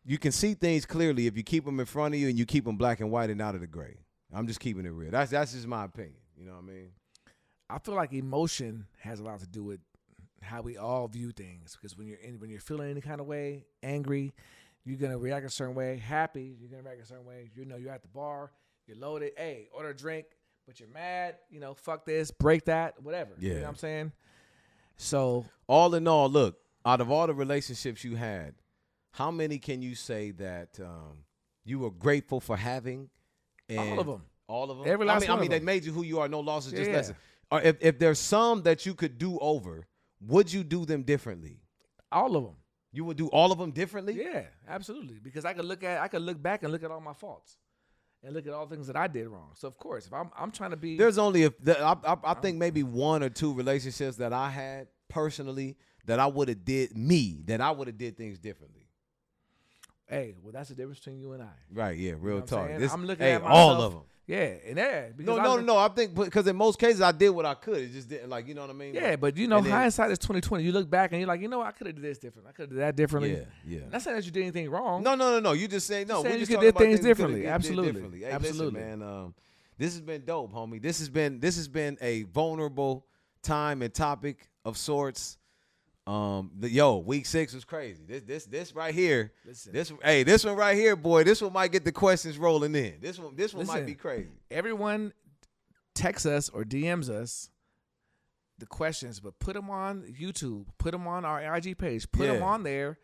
You can see things clearly if you keep them in front of you and you keep them black and white and out of the gray. I'm just keeping it real. That's just my opinion. You know what I mean? I feel like emotion has a lot to do with how we all view things. Because when you're feeling any kind of way, angry, you're gonna react a certain way. Happy, you're gonna react a certain way. You're at the bar, you're loaded. Hey, order a drink, but you're mad. Fuck this, break that, whatever. Yeah. You know what I'm saying? So all in all, look, out of all the relationships you had, how many can you say that you were grateful for having? And all of them. All of them. Every last one I mean, of they them. made you who you are. No losses, just Yeah. lessons. Or if there's some that you could do over, would you do them differently? All of them. You would do all of them differently? Yeah, absolutely. Because I could look back and look at all my faults, and look at all the things that I did wrong. So of course, if I'm trying to be, There's only I think maybe 1 or 2 relationships that I had personally that I would have did things differently. hey, well, that's the difference between you and I. Right? Yeah. Real You know what I'm talk. saying? This, I'm looking hey, at all myself- of them. Yeah, and No. I think because in most cases I did what I could. It just didn't like, you know what I mean? Yeah, but hindsight is 20/20. You look back and you're like, I could have did this different. I could have did that differently. Yeah. Not saying that you did anything wrong. No. You just saying no. Saying We you just could talking did about things we differently. did Absolutely. differently. Hey, Absolutely. listen, man. This has been dope, homie. This has been a vulnerable time and topic of sorts. Week 6 was crazy. This right here. Listen. This one right here, boy. This one might get the questions rolling in. This one might be crazy. Everyone text us or DMs us the questions, but put them on YouTube, put them on our IG page, put them on there,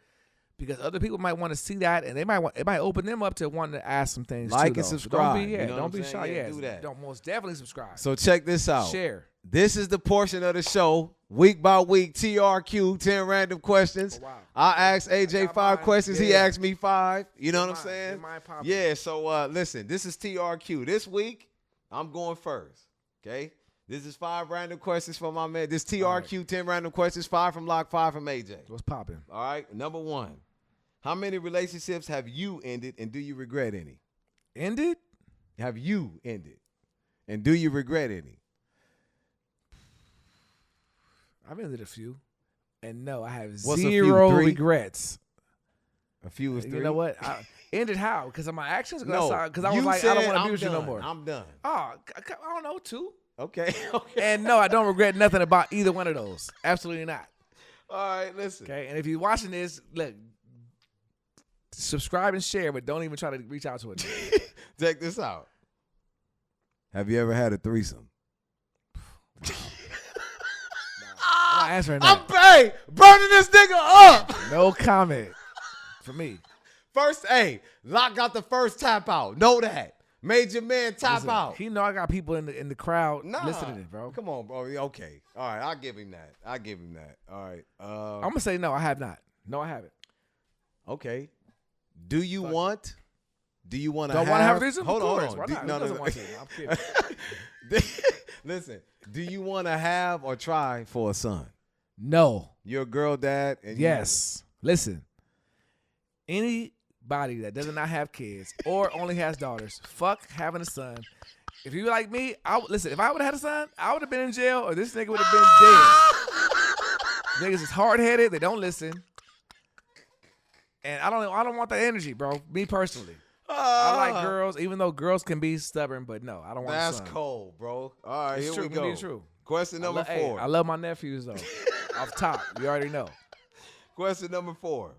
because other people might want to see that, and it might open them up to wanting to ask some things. Like too, and subscribe. Don't be shy. Yeah, do that. Don't most definitely subscribe. So check this out. Share. This is the portion of the show, week by week, TRQ, 10 random questions. Oh, wow. I asked AJ 5 questions. He Yeah. asked me 5. You know what I'm saying? Mine popping. Yeah, so listen, this is TRQ. This week, I'm going first, okay? This is 5 random questions from my man. This TRQ, 10 random questions, 5 from Locke, 5 from AJ. What's popping? All right, number 1. How many relationships have you ended, and do you regret any? Ended? Have you ended, and do you regret any? I've ended a few, and no, I have What's a few? zero 3? regrets. A few is 3? You know what? Ended how? Because of my actions? No, because I was like, I don't want to be with you no more. I'm done. Oh, I don't know, 2. Okay. And no, I don't regret nothing about either one of those. Absolutely not. All right, listen. Okay, and if you're watching this, look, subscribe and share, but don't even try to reach out to it. Check this out. Have you ever had a threesome? I'm not answering that. I'm burning this nigga up. No comment for me. First, Locke got the first tap out. Know that. Made your man tap out. He know I got people in the crowd Nah, listening to it, bro. Come on, bro. Okay. All right, I'll give him that. All right. I'm going to say no, I have not. No, I haven't. Okay. Do you want to Do I want to have have a threesome? Hold Of on. course. Why not? Who doesn't want to? I'm kidding. Listen, do you want to have or try for a son? No. You're a girl dad. And Yes. Listen. Anybody that does not have kids or only has daughters, fuck having a son. If you like me, listen, if I would have had a son, I would have been in jail or this nigga would have been dead. Niggas is hard-headed. They don't listen. And I don't want that energy, bro. Me personally. I like girls, even though girls can be stubborn, but no, I don't want a son. That's cold, bro. All right, It's here true. we go. It's true. Question number 4. I love my nephews, though. Off top. You already know. Question number 4.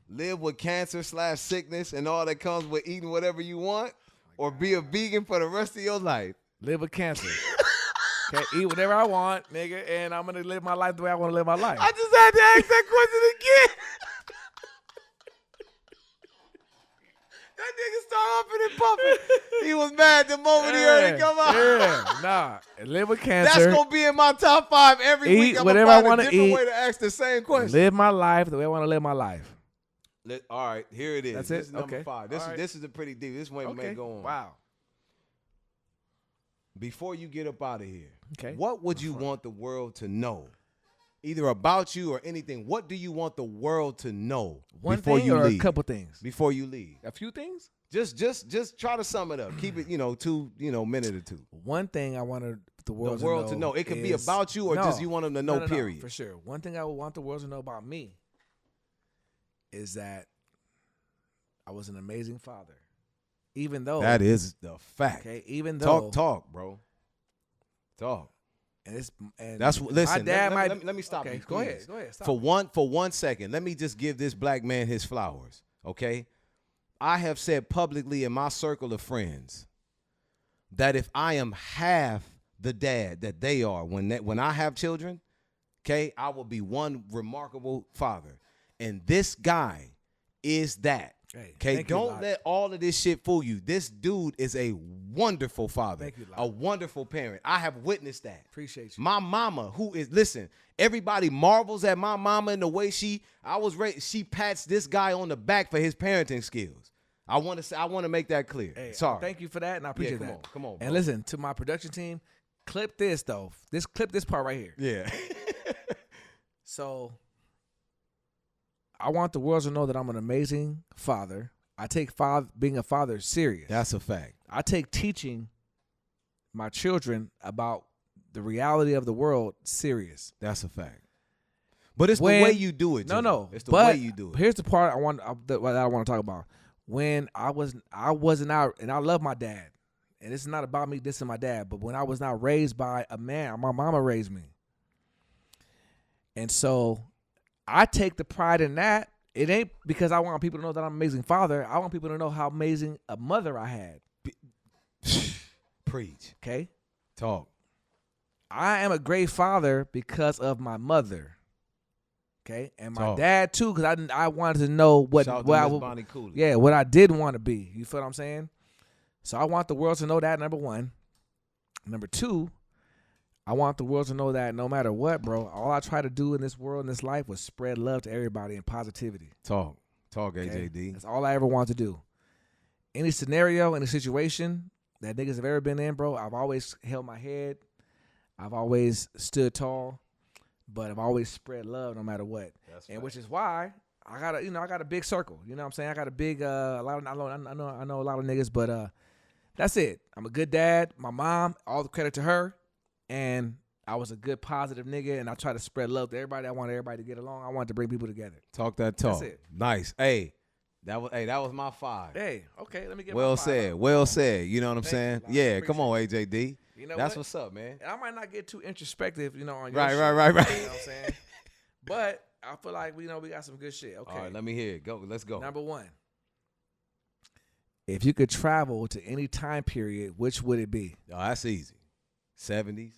Live with cancer/sickness and all that comes with eating whatever you want, or be a vegan for the rest of your life? Live with cancer. Okay, eat whatever I want, nigga, and I'm going to live my life the way I want to live my life. I just had to ask that question again. That nigga started huffing and puffing. He was mad the moment he heard it come out. Yeah, nah. Live with cancer. That's going to be in my top 5 every week. I'm whatever I want to eat. way to ask the same question. Live my life the way I want to live my life. All right, here it is. That's this it? is number Okay. 5. This is a pretty deep. This one may go on. Wow. Before you get up out of here, Okay. what would you want the world to know? Either about you or anything. What do you want the world to know One before thing you or leave? a couple things? Before you leave. A few things? Just try to sum it up. Keep it, minute or 2. One thing I wanted the world to know. It could be about you or just you want them to know, period. For sure. One thing I would want the world to know about me is that I was an amazing father. Even though that is the fact. Okay, even though talk, bro. Talk. And that's what. Listen, my dad let me stop okay, you. Go ahead. Stop. For 1 second, let me just give this black man his flowers. Okay, I have said publicly in my circle of friends that if I am half the dad that they are when I have children, okay, I will be one remarkable father, and this guy is that. Okay, don't let all of this shit fool you. This dude is a wonderful father, a wonderful parent. I have witnessed that. Appreciate you. My mama, listen, everybody marvels at my mama and the way she pats this guy on the back for his parenting skills. I want to make that clear. Hey, sorry. Thank you for that, and I appreciate that. Come on. And bro. listen to my production team. Clip this though. Clip this part right here. Yeah. So I want the world to know that I'm an amazing father. I take being a father serious. That's a fact. I take teaching my children about the reality of the world serious. That's a fact. But it's the way you do it. No. It's the way you do it. Here's the part that I want to talk about. When I wasn't out, and I love my dad, and it's not about me dissing my dad, but when I was not raised by a man, my mama raised me, and so I take the pride in that. It ain't because I want people to know that I'm an amazing father. I want people to know how amazing a mother I had. Preach. Okay? Talk. I am a great father because of my mother. Okay? And my dad too, because I wanted to know what I did want to be. You feel what I'm saying? So I want the world to know that, number one. Number two, I want the world to know that no matter what, bro, all I try to do in this world, in this life, was spread love to everybody and positivity. Talk, okay? AJD. That's all I ever want to do. Any scenario, any situation that niggas have ever been in, bro, I've always held my head. I've always stood tall, but I've always spread love no matter what. Which is why I got a big circle. You know what I'm saying? I got a big I know a lot of niggas, but that's it. I'm a good dad. My mom, all the credit to her. And I was a good, positive nigga, and I try to spread love to everybody. I want everybody to get along. I want to bring people together. Talk that talk. That's it. Nice. Hey, that was my 5. Hey, okay, let me get well my 5 said. out. Well said. You know what I'm saying? Yeah, come on, AJD. You know that's what's up, man. And I might not get too introspective, on your right. shit, You know what I'm saying? But I feel like we got some good shit. Okay. All right, let me hear it. Go. Let's go. Number 1. If you could travel to any time period, which would it be? Oh, that's easy. 70s.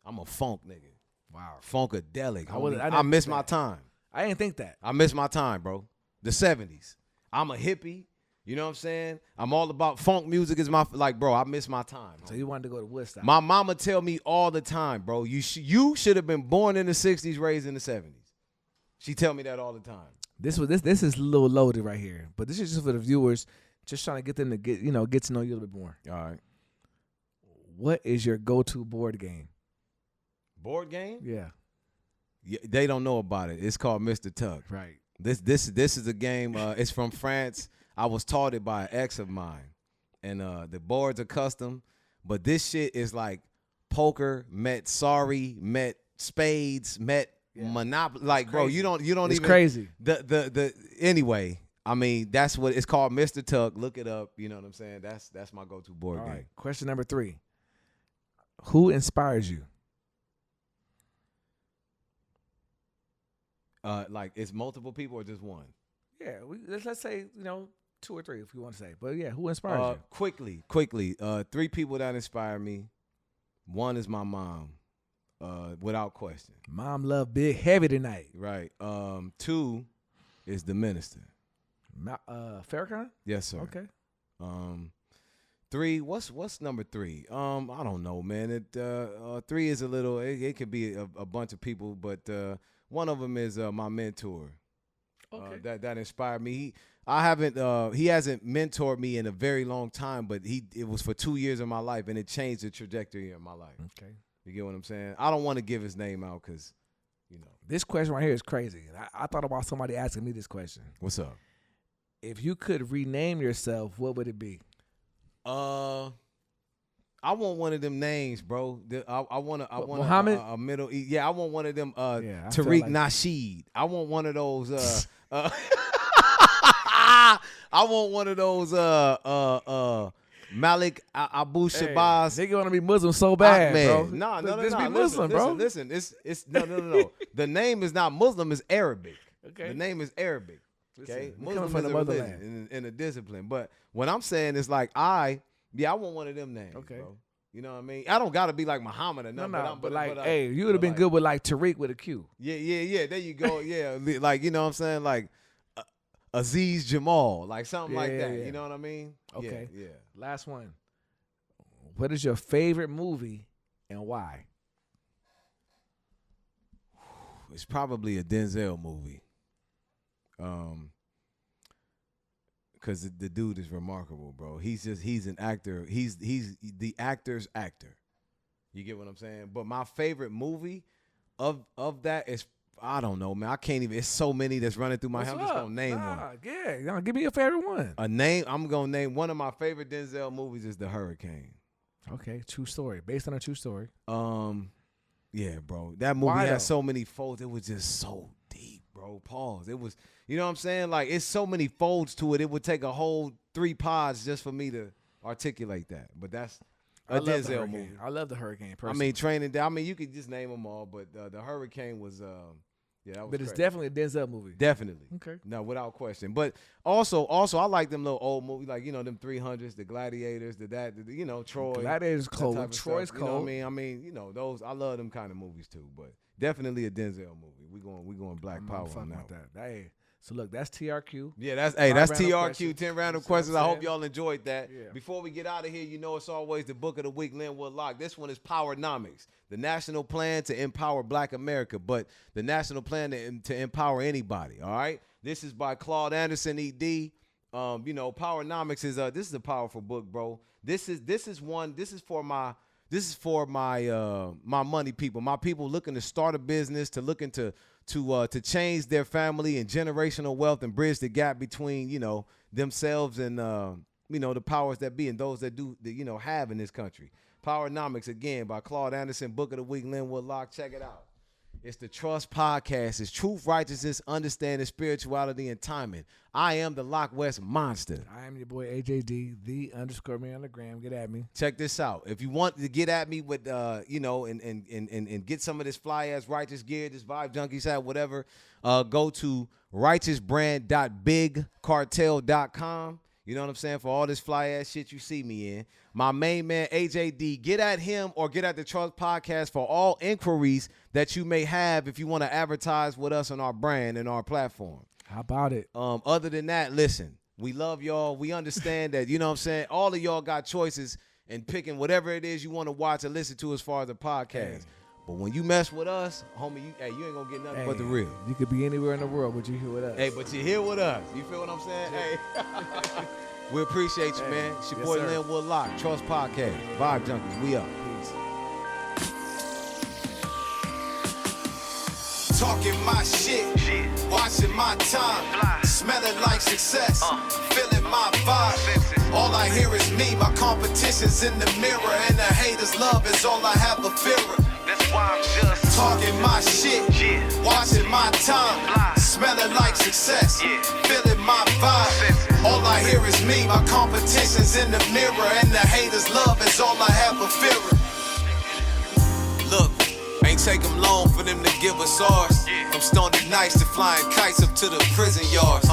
I'm a funk nigga. Wow. Funkadelic. I miss my time. I didn't think that. I miss my time, bro. The 70s. I'm a hippie. You know what I'm saying? I'm all about funk music. Is my bro. I miss my time. So you wanted to go to Woodstock? My mama tell me all the time, bro. You should have been born in the 60s, raised in the 70s. She tell me that all the time. This is a little loaded right here, but this is just for the viewers, just trying to get them to get to know you a little bit more. All right. What is your go-to board game? Board game? Yeah. They don't know about it. It's called Mr. Tuck. Right. This is a game. It's from France. I was taught it by an ex of mine, and the boards are custom. But this shit is like poker met Sorry met spades met Monopoly. Like, bro, you don't it's even crazy. The anyway. I mean, that's what it's called, Mr. Tuck. Look it up. You know what I'm saying? That's my go-to board game. Right. Question number 3. Who inspires you? Like, it's multiple people or just one? Yeah, let's say 2 or 3 if you want to say. But yeah, who inspires you? Quickly. 3 people that inspire me. 1 is my mom, without question. Mom love big heavy tonight. Right. 2 is the minister. Farrakhan? Yes, sir. Okay. 3. What's number 3? I don't know, man. It 3 is a little. It could be a bunch of people, but one of them is my mentor. Okay. That inspired me. He hasn't mentored me in a very long time, but it was for 2 years of my life, and it changed the trajectory of my life. Okay. You get what I'm saying? I don't want to give his name out because, This question right here is crazy. I thought about somebody asking me this question. What's up? If you could rename yourself, what would it be? I want one of them names, bro. I want Muhammad? a Middle East. Yeah, I want one of them. Yeah, Tariq Nasheed. I want one of those. I want one of those. Malik Abu Shabazz. Nigga want to be Muslim so bad, bro. No. Just be Muslim, bro. Listen. It's no. The name is not Muslim. It's Arabic. Okay. The name is Arabic. Okay, Muslim is a religion and a discipline. But what I'm saying is like I want one of them names. Okay. Bro. You know what I mean? I don't gotta be like Muhammad or nothing. No, hey, you would have been good with like Tariq with a Q. Yeah. There you go. Yeah, like, you know what I'm saying? Like Aziz Jamal, like something like that. Yeah. You know what I mean? Okay. Yeah. Last one. What is your favorite movie and why? It's probably a Denzel movie. Because the dude is remarkable, bro. He's an actor. He's the actor's actor. You get what I'm saying? But my favorite movie of that is I don't know, man. I can't even. It's so many that's running through my What's head. I'm just up? gonna name one. Yeah, give me your favorite one. A name. I'm gonna name one of my favorite Denzel movies is The Hurricane. Okay, true story. Based on a true story. Yeah, bro. That movie Why, though? had so many folds. It was just so deep, bro. Pause. It was, you know what I'm saying? Like, it's so many folds to it. It would take a whole 3 pods just for me to articulate that. But that's a Denzel movie. I love The Hurricane, personally. I mean, Training Day. I mean, you could just name them all, but The Hurricane was, yeah, that was But it's crazy. definitely a Denzel movie. Definitely. Okay. No, without question. But also, I like them little old movies, like, you know, them 300s, the Gladiators, you know, Troy. Gladiators that type cold. of Troy's stuff. You know cold. what I mean, you know, those, I love them kind of movies too. But definitely a Denzel movie. We going Black Power on that. Hey, so look, that's TRQ. Yeah, that's random TRQ. questions. 10 random You see what questions. I'm I hope saying? y'all enjoyed that. Yeah. Before we get out of here, you know it's always the book of the week, Linwood Lock. This one is Powernomics, the national plan to empower Black America, but the national plan to empower anybody. All right. This is by Claude Anderson, ED. You know, Powernomics is this is a powerful book, bro. This is for my my money people, my people looking to start a business, looking to change their family and generational wealth and bridge the gap between, you know, themselves and you know, the powers that be and those that you know, have in this country. Powernomics, again, by Claude Anderson, book of the week, Linwood Lock. Check it out. It's the Trust Podcast. It's truth, righteousness, understanding, spirituality, and timing. I am the Lock West Monster. I am your boy AJD, _me on the gram. Get at me. Check this out. If you want to get at me with, you know, and get some of this fly ass righteous gear, this Vibe Junkies hat, whatever, go to righteousbrand.bigcartel.com. You know what I'm saying? For all this fly ass shit you see me in. My main man, AJD, get at him or get at the Trust Podcast for all inquiries that you may have if you want to advertise with us on our brand and our platform. How about it? Other than that, listen, we love y'all. We understand that, you know what I'm saying? All of y'all got choices in picking whatever it is you want to watch or listen to as far as the podcast. Hey. But when you mess with us, homie, you ain't gonna get nothing but the real. You could be anywhere in the world, but you here with us. Hey, but you're here with us. You feel what I'm saying? Hey. We appreciate you, man. It's your boy Linwood Lock, Trust Podcast. Vibe Junkies, we up. Peace. Talking my shit, watching my time, smelling like success, feeling my vibe. All I hear is me, my competition's in the mirror, and the haters' love is all I have a fear of. That's why I'm just talking my shit, watching my time, smelling like success, feeling my vibe. All I hear is me, my competition's in the mirror, and the haters' love is all I have a fear of. Look, ain't take them long for them to give us ours. From Stony Nights to flying kites up to the prison yards.